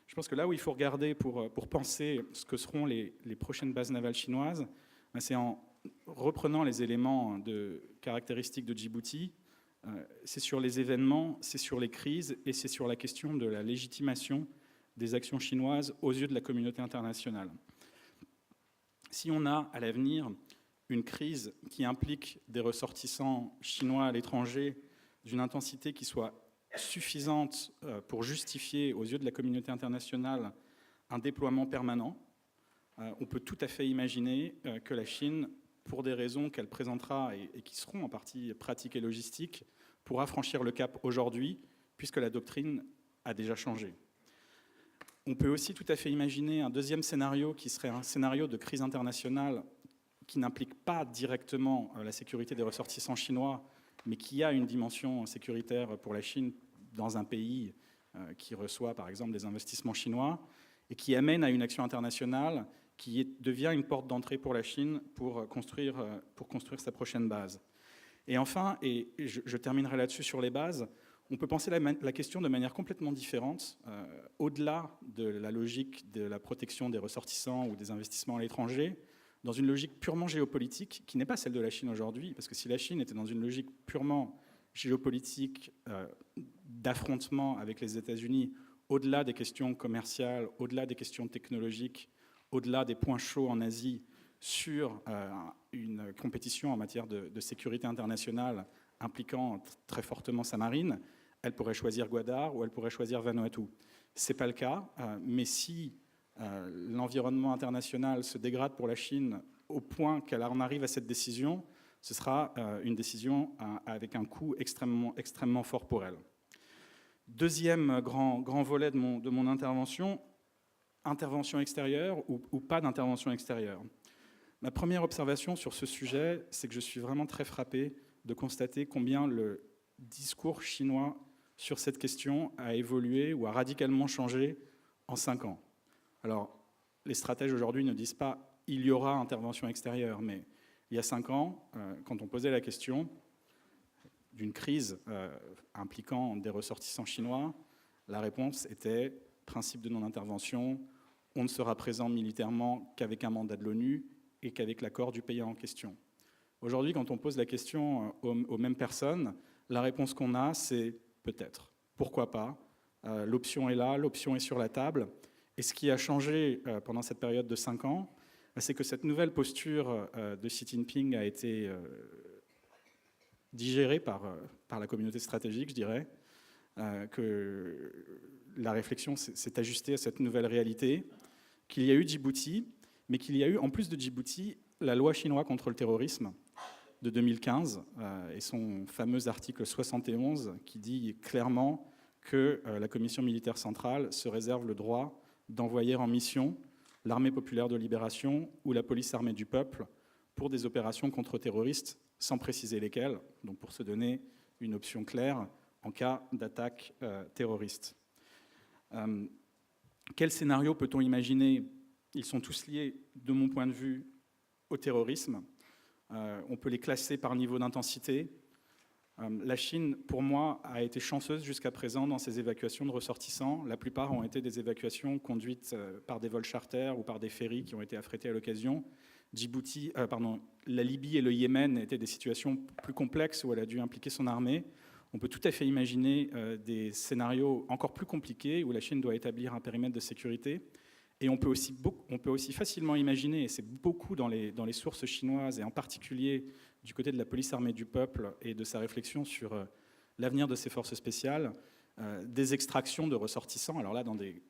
Je pense que là où il faut regarder pour penser ce que seront les prochaines bases navales chinoises, c'est en reprenant les éléments caractéristiques de Djibouti, c'est sur les événements, c'est sur les crises et c'est sur la question de la légitimation des actions chinoises aux yeux de la communauté internationale. Si on a à l'avenir une crise qui implique des ressortissants chinois à l'étranger d'une intensité qui soit suffisante pour justifier aux yeux de la communauté internationale un déploiement permanent, on peut tout à fait imaginer que la Chine, pour des raisons qu'elle présentera et qui seront en partie pratiques et logistiques, pourra franchir le cap aujourd'hui, puisque la doctrine a déjà changé. On peut aussi tout à fait imaginer un deuxième scénario qui serait un scénario de crise internationale qui n'implique pas directement la sécurité des ressortissants chinois, mais qui a une dimension sécuritaire pour la Chine dans un pays qui reçoit par exemple des investissements chinois, et qui amène à une action internationale qui devient une porte d'entrée pour la Chine pour construire sa prochaine base. Et enfin, et je terminerai là-dessus sur les bases, on peut penser la question de manière complètement différente, au-delà de la logique de la protection des ressortissants ou des investissements à l'étranger, dans une logique purement géopolitique, qui n'est pas celle de la Chine aujourd'hui, parce que si la Chine était dans une logique purement géopolitique d'affrontement avec les États-Unis, au-delà des questions commerciales, au-delà des questions technologiques, au-delà des points chauds en Asie, sur une compétition en matière de sécurité internationale impliquant très fortement sa marine, elle pourrait choisir Gwadar ou elle pourrait choisir Vanuatu. Ce n'est pas le cas, mais si l'environnement international se dégrade pour la Chine au point qu'elle en arrive à cette décision, ce sera une décision avec un coût extrêmement fort pour elle. Deuxième grand volet de mon intervention, intervention extérieure ou pas d'intervention extérieure. Ma première observation sur ce sujet, c'est que je suis vraiment très frappé de constater combien le discours chinois sur cette question a évolué ou a radicalement changé en 5 ans. Alors, les stratèges aujourd'hui ne disent pas « il y aura intervention extérieure », mais il y a 5 ans, quand on posait la question d'une crise impliquant des ressortissants chinois, la réponse était « principe de non-intervention, on ne sera présent militairement qu'avec un mandat de l'ONU et qu'avec l'accord du pays en question ». Aujourd'hui, quand on pose la question aux mêmes personnes, la réponse qu'on a, c'est peut-être, pourquoi pas. L'option est là, l'option est sur la table. Et ce qui a changé pendant cette période de 5 ans, c'est que cette nouvelle posture de Xi Jinping a été digérée par la communauté stratégique, je dirais, que la réflexion s'est ajustée à cette nouvelle réalité, qu'il y a eu Djibouti, mais qu'il y a eu, en plus de Djibouti, la loi chinoise contre le terrorisme de 2015 et son fameux article 71 qui dit clairement que la Commission militaire centrale se réserve le droit d'envoyer en mission l'armée populaire de libération ou la police armée du peuple pour des opérations contre-terroristes, sans préciser lesquelles, donc pour se donner une option claire en cas d'attaque terroriste. Quel scénario peut-on imaginer? Ils sont tous liés, de mon point de vue, au terrorisme. On peut les classer par niveau d'intensité. La Chine, pour moi, a été chanceuse jusqu'à présent dans ses évacuations de ressortissants. La plupart ont été des évacuations conduites par des vols charters ou par des ferries qui ont été affrétés à l'occasion. La Libye et le Yémen étaient des situations plus complexes où elle a dû impliquer son armée. On peut tout à fait imaginer des scénarios encore plus compliqués où la Chine doit établir un périmètre de sécurité. Et on peut aussi facilement imaginer, et c'est beaucoup dans les sources chinoises, et en particulier du côté de la police armée du peuple et de sa réflexion sur l'avenir de ses forces spéciales, des extractions de ressortissants, alors là dans des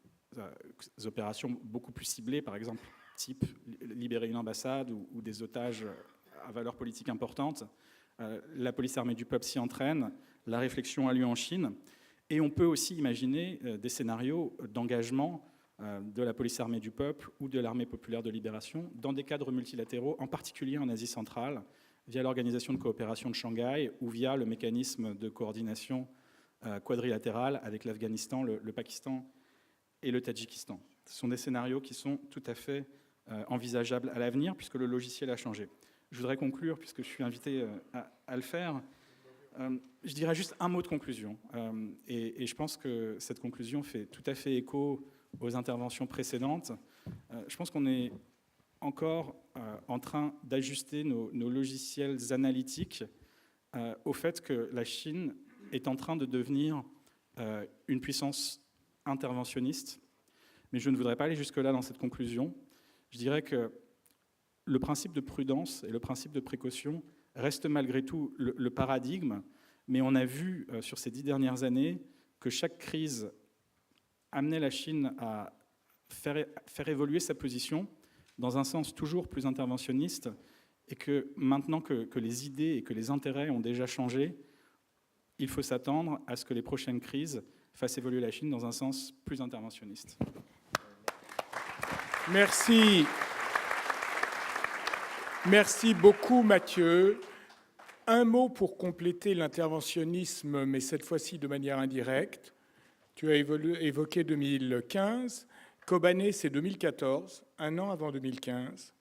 opérations beaucoup plus ciblées, par exemple type libérer une ambassade ou des otages à valeur politique importante. La police armée du peuple s'y entraîne, la réflexion a lieu en Chine, et on peut aussi imaginer des scénarios d'engagement de la police armée du peuple ou de l'armée populaire de libération dans des cadres multilatéraux, en particulier en Asie centrale, via l'Organisation de coopération de Shanghai ou via le mécanisme de coordination quadrilatérale avec l'Afghanistan, le Pakistan et le Tadjikistan. Ce sont des scénarios qui sont tout à fait envisageables à l'avenir puisque le logiciel a changé. Je voudrais conclure, puisque je suis invité à le faire. Je dirais juste un mot de conclusion. Et je pense que cette conclusion fait tout à fait écho aux interventions précédentes. Je pense qu'on est encore en train d'ajuster nos logiciels analytiques au fait que la Chine est en train de devenir une puissance interventionniste. Mais je ne voudrais pas aller jusque-là dans cette conclusion. Je dirais que le principe de prudence et le principe de précaution restent malgré tout le paradigme, mais on a vu sur ces 10 dernières années que chaque crise amenait la Chine à faire évoluer sa position dans un sens toujours plus interventionniste et que maintenant que les idées et que les intérêts ont déjà changé, il faut s'attendre à ce que les prochaines crises fassent évoluer la Chine dans un sens plus interventionniste.
Merci. Merci beaucoup, Mathieu. Un mot pour compléter l'interventionnisme, mais cette fois-ci de manière indirecte. Tu as évoqué 2015. Kobané, c'est 2014, un an avant 2015.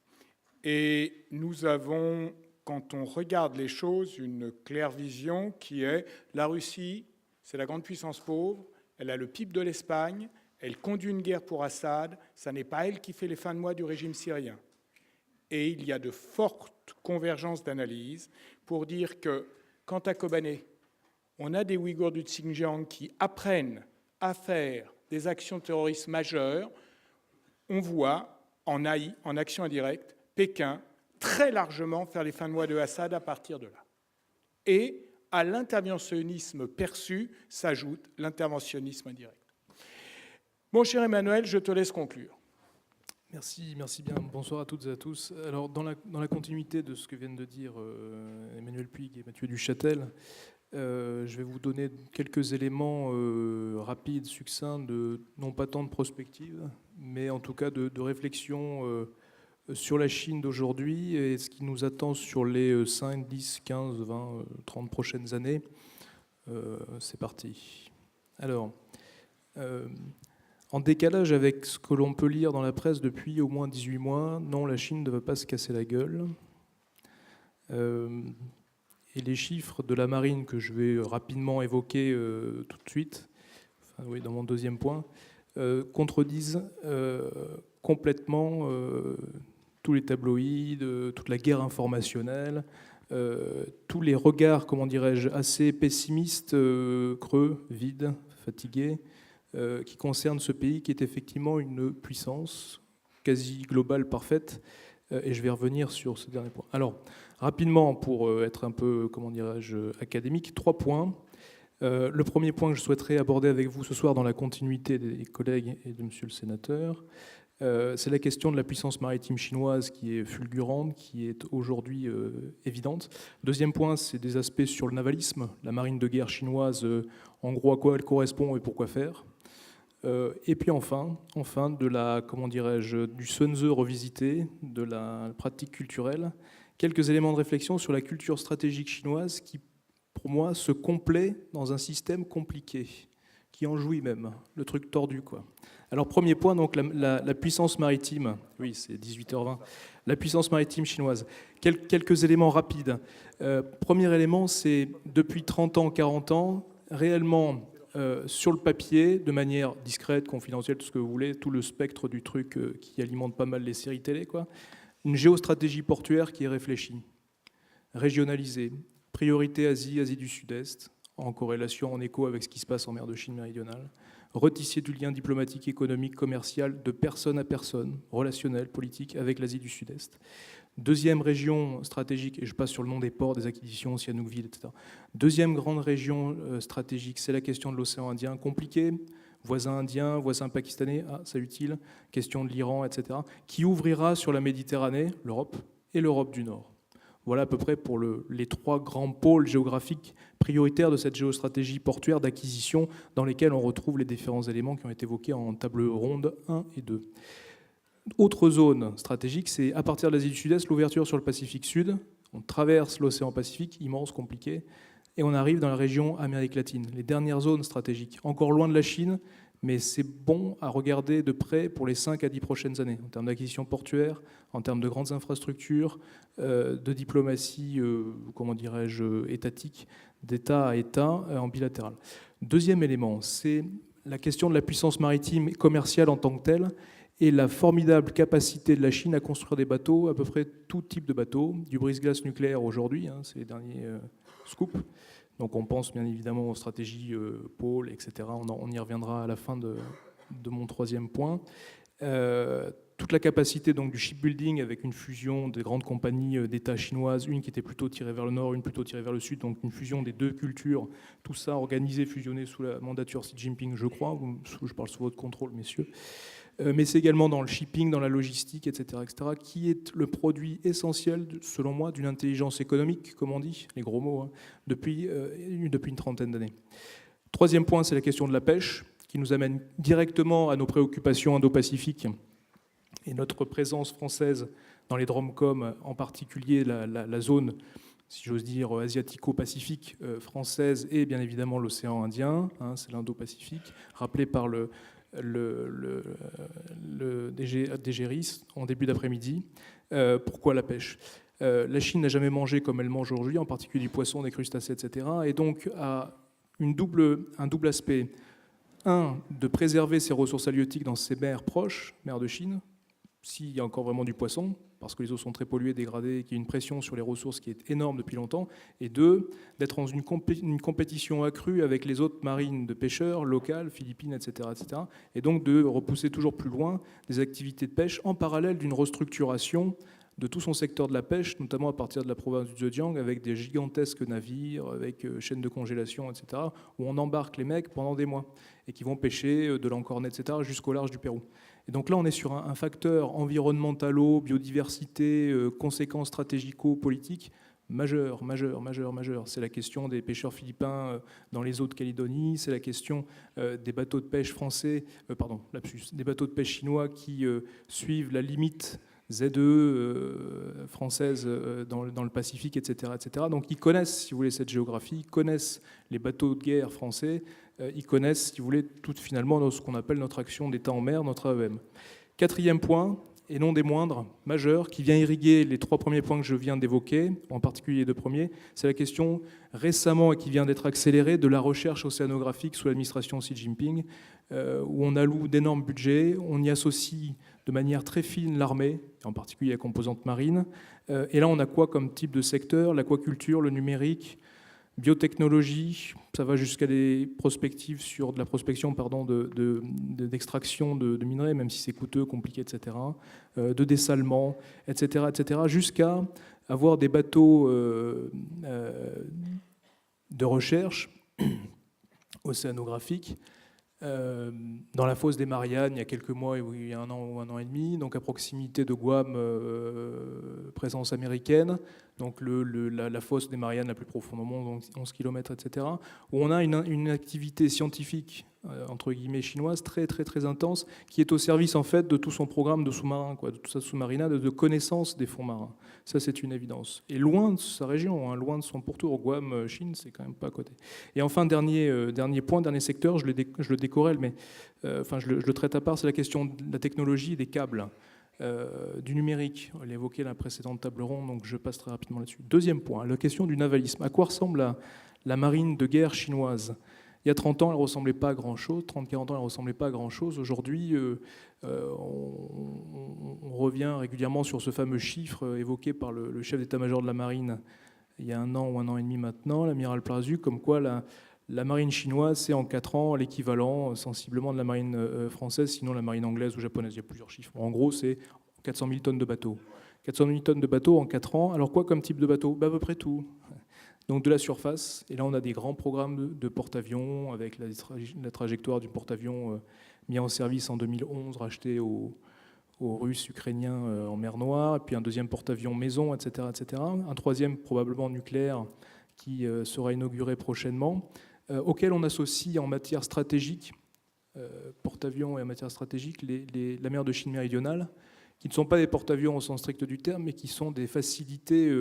Et nous avons, quand on regarde les choses, une claire vision qui est la Russie, c'est la grande puissance pauvre, elle a le PIB de l'Espagne, elle conduit une guerre pour Assad, ça n'est pas elle qui fait les fins de mois du régime syrien. Et il y a de fortes convergences d'analyse pour dire que, quant à Kobané, on a des Ouïghours du Xinjiang qui apprennent à faire des actions terroristes majeures. On voit en action indirecte, Pékin très largement faire les fins de mois de Assad à partir de là. Et à l'interventionnisme perçu s'ajoute l'interventionnisme indirect. Mon cher Emmanuel, je te laisse conclure.
Merci bien. Bonsoir à toutes et à tous. Alors, dans la continuité de ce que viennent de dire Emmanuel Puig et Mathieu Duchâtel, je vais vous donner quelques éléments rapides, succincts, non pas tant de prospective, mais en tout cas de réflexion sur la Chine d'aujourd'hui et ce qui nous attend sur les 5, 10, 15, 20, 30 prochaines années. C'est parti. Alors, en décalage avec ce que l'on peut lire dans la presse depuis au moins 18 mois, non, la Chine ne va pas se casser la gueule. Et les chiffres de la marine que je vais rapidement évoquer tout de suite, enfin, oui, dans mon deuxième point, contredisent complètement tous les tabloïds, toute la guerre informationnelle, tous les regards, comment dirais-je, assez pessimistes, creux, vides, fatigués, qui concerne ce pays qui est effectivement une puissance quasi globale parfaite, et je vais revenir sur ce dernier point. Alors, rapidement, pour être un peu, comment dirais-je, académique, 3 points. Le premier point que je souhaiterais aborder avec vous ce soir dans la continuité des collègues et de monsieur le sénateur, c'est la question de la puissance maritime chinoise qui est fulgurante, qui est aujourd'hui évidente. Deuxième point, c'est des aspects sur le navalisme, la marine de guerre chinoise, en gros à quoi elle correspond et pourquoi faire. Et puis enfin de la, comment dirais-je, du Sun Tzu revisité, de la pratique culturelle, quelques éléments de réflexion sur la culture stratégique chinoise qui, pour moi, se complaît dans un système compliqué, qui en jouit même, le truc tordu, quoi. Alors, premier point, donc la puissance maritime, oui, c'est 18h20, la puissance maritime chinoise. Quelques éléments rapides. Premier élément, c'est depuis 30 ans, 40 ans, réellement, sur le papier, de manière discrète, confidentielle, tout ce que vous voulez, tout le spectre du truc qui alimente pas mal les séries télé, quoi. Une géostratégie portuaire qui est réfléchie, régionalisée, priorité Asie, Asie du Sud-Est, en corrélation, en écho avec ce qui se passe en mer de Chine méridionale, retisser du lien diplomatique, économique, commercial, de personne à personne, relationnel, politique, avec l'Asie du Sud-Est. Deuxième région stratégique, et je passe sur le nom des ports, des acquisitions, Sihanoukville, etc. Deuxième grande région stratégique, c'est la question de l'océan Indien, compliquée, voisin indien, voisin pakistanais, ça utile, question de l'Iran, etc., qui ouvrira sur la Méditerranée, l'Europe et l'Europe du Nord. Voilà à peu près pour les 3 grands pôles géographiques prioritaires de cette géostratégie portuaire d'acquisition dans lesquels on retrouve les différents éléments qui ont été évoqués en table ronde 1 et 2. Autre zone stratégique, c'est à partir de l'Asie du Sud-Est, l'ouverture sur le Pacifique Sud. On traverse l'océan Pacifique, immense, compliqué, et on arrive dans la région Amérique latine, les dernières zones stratégiques. Encore loin de la Chine, mais c'est bon à regarder de près pour les 5 à 10 prochaines années, en termes d'acquisition portuaire, en termes de grandes infrastructures, de diplomatie, comment dirais-je, étatique, d'État à État, en bilatéral. Deuxième élément, c'est la question de la puissance maritime et commerciale en tant que telle, et la formidable capacité de la Chine à construire des bateaux, à peu près tout type de bateaux, du brise-glace nucléaire aujourd'hui, c'est les derniers scoops. Donc on pense bien évidemment aux stratégies pôles, etc. On y reviendra à la fin de mon troisième point. Toute la capacité donc, du shipbuilding avec une fusion des grandes compagnies d'État chinoises, une qui était plutôt tirée vers le nord, une plutôt tirée vers le sud, donc une fusion des 2 cultures, tout ça organisé, fusionné sous la mandature Xi Jinping, je crois, je parle sous votre contrôle, messieurs. Mais c'est également dans le shipping, dans la logistique, etc., qui est le produit essentiel, selon moi, d'une intelligence économique, comme on dit, les gros mots, depuis une trentaine d'années. Troisième point, c'est la question de la pêche, qui nous amène directement à nos préoccupations indo-pacifiques et notre présence française dans les DROMCOM, en particulier la zone, si j'ose dire, asiatico-pacifique française et bien évidemment l'océan Indien, c'est l'Indo-Pacifique, rappelé par le DGRIS en début d'après-midi. Pourquoi la pêche ? La Chine n'a jamais mangé comme elle mange aujourd'hui, en particulier du poisson, des crustacés, etc. Et donc a un double aspect. Un, de préserver ses ressources halieutiques dans ses mers proches, mer de Chine, s'il y a encore vraiment du poisson, parce que les eaux sont très polluées, dégradées, qu'il y a une pression sur les ressources qui est énorme depuis longtemps, et deux, d'être dans une compétition accrue avec les autres marines de pêcheurs, locales, philippines, etc., et donc de repousser toujours plus loin des activités de pêche en parallèle d'une restructuration de tout son secteur de la pêche, notamment à partir de la province du Zhejiang, avec des gigantesques navires, avec chaînes de congélation, etc., où on embarque les mecs pendant des mois, et qui vont pêcher de l'encornet, etc., jusqu'au large du Pérou. Et donc là, on est sur un facteur environnementalo, biodiversité, conséquences stratégico-politiques majeur. C'est la question des pêcheurs philippins dans les eaux de Calédonie, c'est la question des bateaux de pêche français, des bateaux de pêche chinois qui suivent la limite ZE française dans le Pacifique, etc., etc. Donc ils connaissent, si vous voulez, cette géographie, ils connaissent les bateaux de guerre français, ils connaissent, si vous voulez, tout finalement ce qu'on appelle notre action d'État en mer, notre AEM. Quatrième point, et non des moindres, majeur, qui vient irriguer les 3 premiers points que je viens d'évoquer, en particulier les 2 premiers, c'est la question récemment et qui vient d'être accélérée de la recherche océanographique sous l'administration Xi Jinping, où on alloue d'énormes budgets, on y associe de manière très fine l'armée, en particulier la composante marine, et là on a quoi comme type de secteur? L'aquaculture, le numérique, biotechnologie, ça va jusqu'à des prospectives sur de la prospection d'extraction de minerais, même si c'est coûteux, compliqué, etc., de dessalement, etc., etc., jusqu'à avoir des bateaux de recherche océanographique dans la fosse des Mariannes il y a quelques mois, il y a 1 an ou 1 an et demi, donc à proximité de Guam, présence américaine, donc la fosse des Mariannes la plus profonde au monde, donc 11 km, etc., où on a une activité scientifique, entre guillemets chinoise, très très très intense, qui est au service en fait de tout son programme de sous-marins, de toute sa sous-marinade, de connaissance des fonds marins. Ça, c'est une évidence. Et loin de sa région, loin de son pourtour, Guam, Chine, c'est quand même pas à côté. Et enfin, dernier point, dernier secteur, je le décorrèle, mais je le traite à part, c'est la question de la technologie et des câbles. Du numérique, on l'a évoqué dans la précédente table ronde, donc je passe très rapidement là-dessus. Deuxième point, la question du navalisme. À quoi ressemble la marine de guerre chinoise? Il y a 30 ans, elle ne ressemblait pas à grand-chose. 30-40 ans, elle ne ressemblait pas à grand-chose. Aujourd'hui, on revient régulièrement sur ce fameux chiffre évoqué par le chef d'état-major de la marine il y a 1 an ou 1 an et demi maintenant, l'amiral Plazu, comme quoi la marine chinoise, c'est en 4 ans l'équivalent sensiblement de la marine française, sinon la marine anglaise ou japonaise. Il y a plusieurs chiffres. En gros, c'est 400 000 tonnes de bateaux. 400 000 tonnes de bateaux en 4 ans. Alors quoi comme type de bateau? À peu près tout. Donc de la surface, et là on a des grands programmes de porte-avions avec la trajectoire du porte-avions mis en service en 2011, racheté aux Russes ukrainiens en mer Noire, et puis un deuxième porte-avions maison, etc., etc. Un troisième probablement nucléaire qui sera inauguré prochainement, auquel on associe en matière stratégique, porte-avions et en matière stratégique, la mer de Chine méridionale, qui ne sont pas des porte-avions au sens strict du terme, mais qui sont des facilités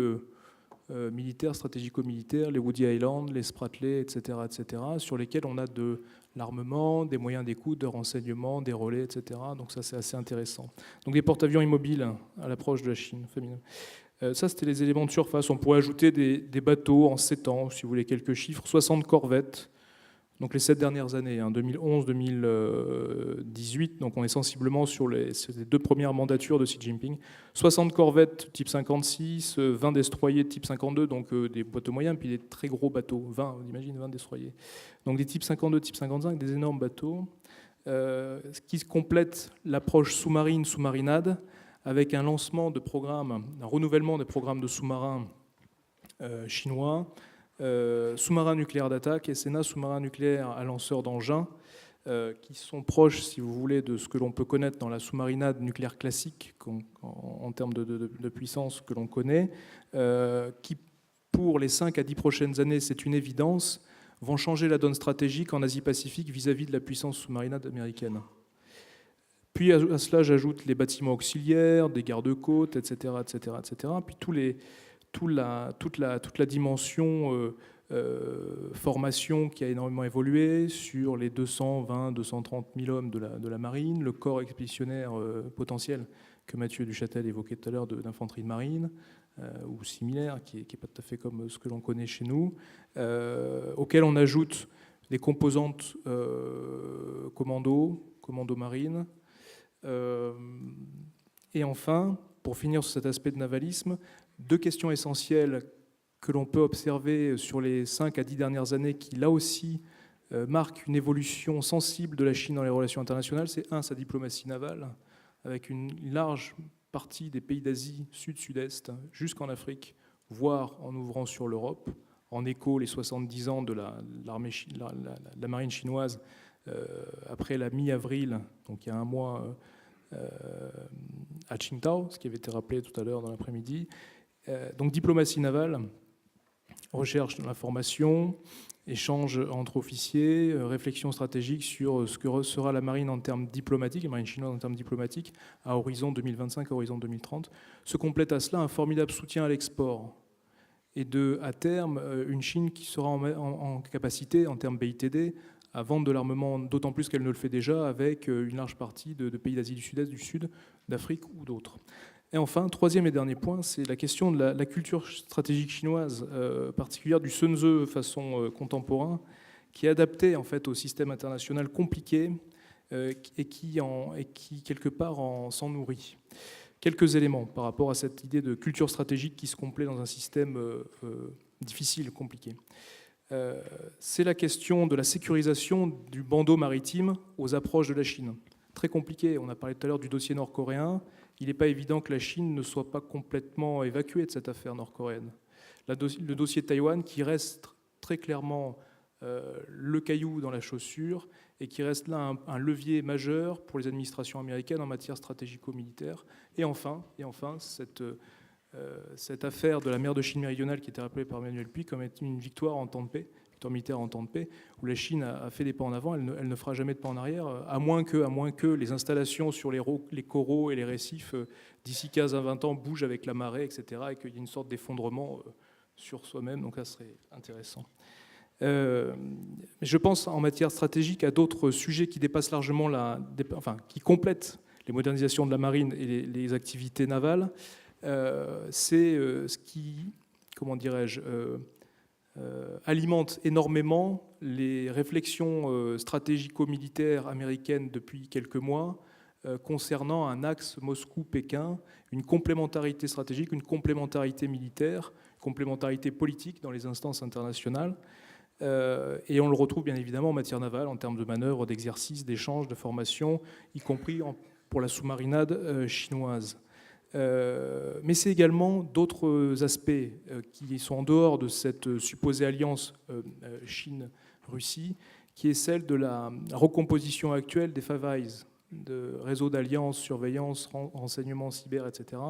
militaires, stratégico-militaires, les Woody Island, les Spratly, etc., sur lesquels on a de l'armement, des moyens d'écoute, de renseignement, des relais, etc. Donc ça, c'est assez intéressant. Donc des porte-avions immobiles à l'approche de la Chine. Ça, c'était les éléments de surface. On pourrait ajouter des bateaux en 7 ans, si vous voulez quelques chiffres. 60 corvettes, donc les 7 dernières années, 2011-2018, donc on est sensiblement sur les 2 premières mandatures de Xi Jinping. 60 corvettes type 56, 20 destroyers type 52, donc des bateaux moyens, puis des très gros bateaux, 20, on imagine 20 destroyers. Donc des types 52, type 55, des énormes bateaux, qui complètent l'approche sous-marine, sous-marinade, avec un lancement de programmes, un renouvellement des programmes de sous-marins chinois, sous-marin nucléaire d'attaque, SNA, sous-marin nucléaire à lanceur d'engins, qui sont proches, si vous voulez, de ce que l'on peut connaître dans la sous-marinade nucléaire classique, en termes de puissance que l'on connaît, qui, pour les 5 à 10 prochaines années, c'est une évidence, vont changer la donne stratégique en Asie-Pacifique vis-à-vis de la puissance sous-marinade américaine. Puis à cela, j'ajoute les bâtiments auxiliaires, des gardes-côtes, etc., etc., etc. Puis toute la dimension formation qui a énormément évolué sur les 220 230 000 hommes de la marine, le corps expéditionnaire potentiel que Mathieu Duchâtel évoquait tout à l'heure d'infanterie de marine, ou similaire, qui n'est pas tout à fait comme ce que l'on connaît chez nous, auquel on ajoute des composantes commando marine. Et enfin, pour finir sur cet aspect de navalisme, 2 questions essentielles que l'on peut observer sur les 5 à 10 dernières années qui, là aussi, marquent une évolution sensible de la Chine dans les relations internationales. C'est sa diplomatie navale, avec une large partie des pays d'Asie sud-sud-est jusqu'en Afrique, voire en ouvrant sur l'Europe, en écho les 70 ans de la marine chinoise après la mi-avril, donc il y a 1 mois, à Qingdao, ce qui avait été rappelé tout à l'heure dans l'après-midi. Donc diplomatie navale, recherche de l'information, échange entre officiers, réflexion stratégique sur ce que sera la marine en termes diplomatiques, la marine chinoise en termes diplomatiques, à horizon 2025, à horizon 2030. Se complète à cela un formidable soutien à l'export. Et à terme, une Chine qui sera en capacité, en termes BITD, à vendre de l'armement, d'autant plus qu'elle ne le fait déjà, avec une large partie de pays d'Asie du Sud-Est, du Sud, d'Afrique ou d'autres. Et enfin, troisième et dernier point, c'est la question de la culture stratégique chinoise, particulière du Sun Tzu façon contemporain, qui est adaptée en fait au système international compliqué et qui quelque part s'en nourrit. Quelques éléments par rapport à cette idée de culture stratégique qui se complète dans un système difficile, compliqué. C'est la question de la sécurisation du bandeau maritime aux approches de la Chine. Très compliqué, on a parlé tout à l'heure du dossier nord-coréen. Il n'est pas évident que la Chine ne soit pas complètement évacuée de cette affaire nord-coréenne. Le dossier de Taïwan qui reste très clairement le caillou dans la chaussure et qui reste là un levier majeur pour les administrations américaines en matière stratégico-militaire. Et enfin cette affaire de la mer de Chine méridionale qui était rappelée par Emmanuel Puy comme une victoire en temps de paix, victoire militaire en temps de paix, où la Chine a fait des pas en avant, elle ne fera jamais de pas en arrière, à moins que les installations sur les coraux et les récifs d'ici 15 à 20 ans bougent avec la marée, etc., et qu'il y ait une sorte d'effondrement sur soi-même, donc ça serait intéressant. Je pense en matière stratégique à d'autres sujets qui dépassent largement qui complètent les modernisations de la marine et les activités navales. C'est ce qui, comment dirais-je, alimente énormément les réflexions stratégico-militaires américaines depuis quelques mois concernant un axe Moscou-Pékin, une complémentarité stratégique, une complémentarité militaire, une complémentarité politique dans les instances internationales. Et on le retrouve bien évidemment en matière navale, en termes de manœuvres, d'exercices, d'échanges, de formation, y compris pour la sous-marinade chinoise. Mais c'est également d'autres aspects qui sont en dehors de cette supposée alliance Chine-Russie, qui est celle de la recomposition actuelle des Five Eyes, de réseaux d'alliance, surveillance, renseignement, cyber, etc.,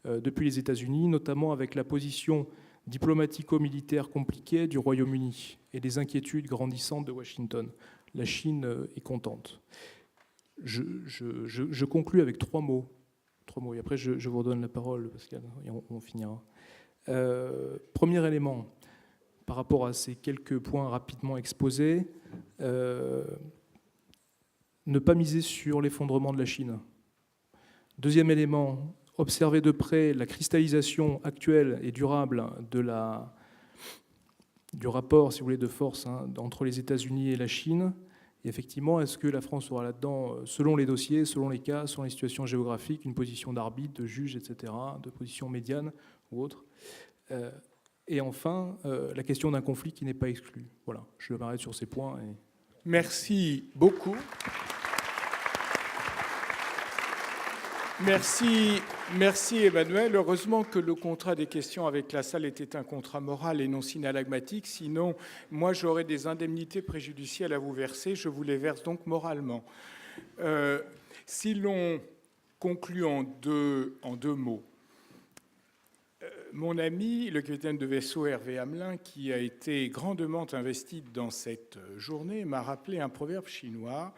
depuis les États-Unis, notamment avec la position diplomatico-militaire compliquée du Royaume-Uni et des inquiétudes grandissantes de Washington. La Chine est contente. Je conclus avec trois mots, et après je vous redonne la parole, Pascal, et on finira. Premier élément, par rapport à ces quelques points rapidement exposés, ne pas miser sur l'effondrement de la Chine. Deuxième élément, observer de près la cristallisation actuelle et durable du rapport, si vous voulez, de force entre les États-Unis et la Chine. Et effectivement, est-ce que la France aura là-dedans, selon les dossiers, selon les cas, selon les situations géographiques, une position d'arbitre, de juge, etc., de position médiane ou autre. Et enfin, la question d'un conflit qui n'est pas exclu. Voilà, je m'arrête sur ces points.
Merci beaucoup. Merci Emmanuel. Heureusement que le contrat des questions avec la salle était un contrat moral et non synalagmatique. Sinon, moi, j'aurais des indemnités préjudicielles à vous verser. Je vous les verse donc moralement. Si l'on conclut en deux mots, mon ami, le capitaine de vaisseau Hervé Hamelin, qui a été grandement investi dans cette journée, m'a rappelé un proverbe chinois.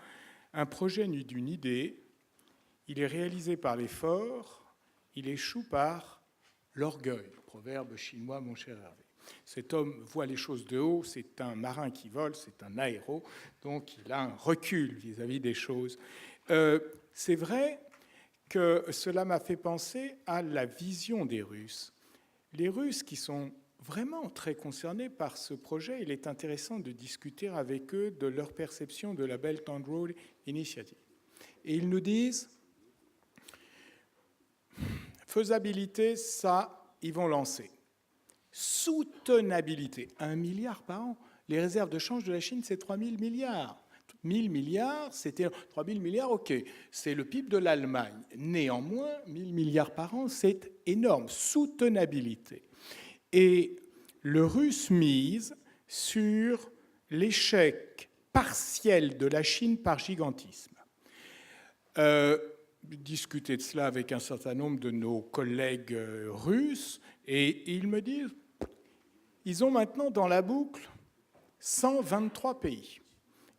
Un projet né d'une idée, il est réalisé par l'effort, il échoue par l'orgueil. Proverbe chinois, mon cher Hervé. Cet homme voit les choses de haut, c'est un marin qui vole, c'est un aéro, donc il a un recul vis-à-vis des choses. C'est vrai que cela m'a fait penser à la vision des Russes. Les Russes qui sont vraiment très concernés par ce projet, il est intéressant de discuter avec eux de leur perception de la Belt and Road Initiative. Et ils nous disent, faisabilité, ça, ils vont lancer. Soutenabilité, 1 milliard par an. Les réserves de change de la Chine, c'est 3 000 milliards. 1 000 milliards, c'était 3 000 milliards, ok, c'est le PIB de l'Allemagne. Néanmoins, 1 000 milliards par an, c'est énorme. Soutenabilité. Et le Russe mise sur l'échec partiel de la Chine par gigantisme. discuté de cela avec un certain nombre de nos collègues russes, et ils me disent, ils ont maintenant dans la boucle 123 pays.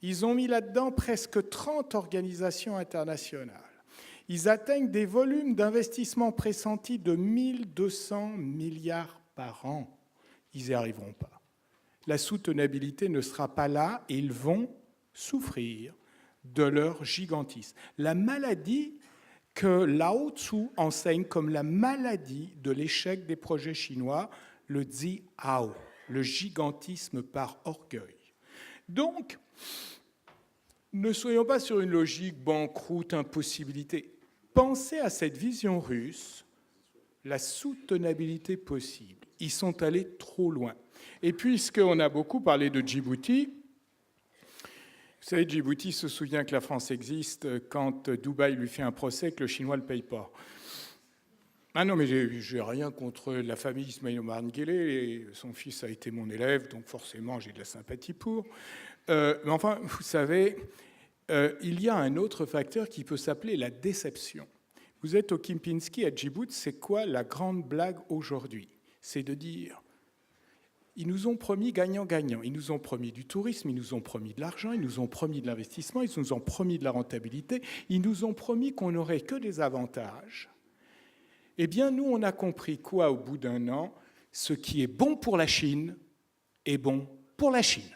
Ils ont mis là-dedans presque 30 organisations internationales. Ils atteignent des volumes d'investissement pressentis de 1200 milliards par an. Ils n'y arriveront pas. La soutenabilité ne sera pas là et ils vont souffrir de leur gigantisme. La maladie que Lao Tzu enseigne comme la maladie de l'échec des projets chinois, le Zi Hao, le gigantisme par orgueil. Donc, ne soyons pas sur une logique banqueroute, impossibilité. Pensez à cette vision russe, la soutenabilité possible. Ils sont allés trop loin. Et puisqu'on a beaucoup parlé de Djibouti, vous savez, Djibouti se souvient que la France existe quand Dubaï lui fait un procès que le Chinois ne le paye pas. Ah non, mais j'ai rien contre la famille Ismaïl Omar Nguélé, son fils a été mon élève, donc forcément j'ai de la sympathie pour. Mais enfin, vous savez, il y a un autre facteur qui peut s'appeler la déception. Vous êtes au Kempinski à Djibouti, c'est quoi la grande blague aujourd'hui? C'est de dire, ils nous ont promis gagnant-gagnant, ils nous ont promis du tourisme, ils nous ont promis de l'argent, ils nous ont promis de l'investissement, ils nous ont promis de la rentabilité, ils nous ont promis qu'on n'aurait que des avantages. Eh bien, nous, on a compris quoi au bout d'un an? Ce qui est bon pour la Chine est bon pour la Chine.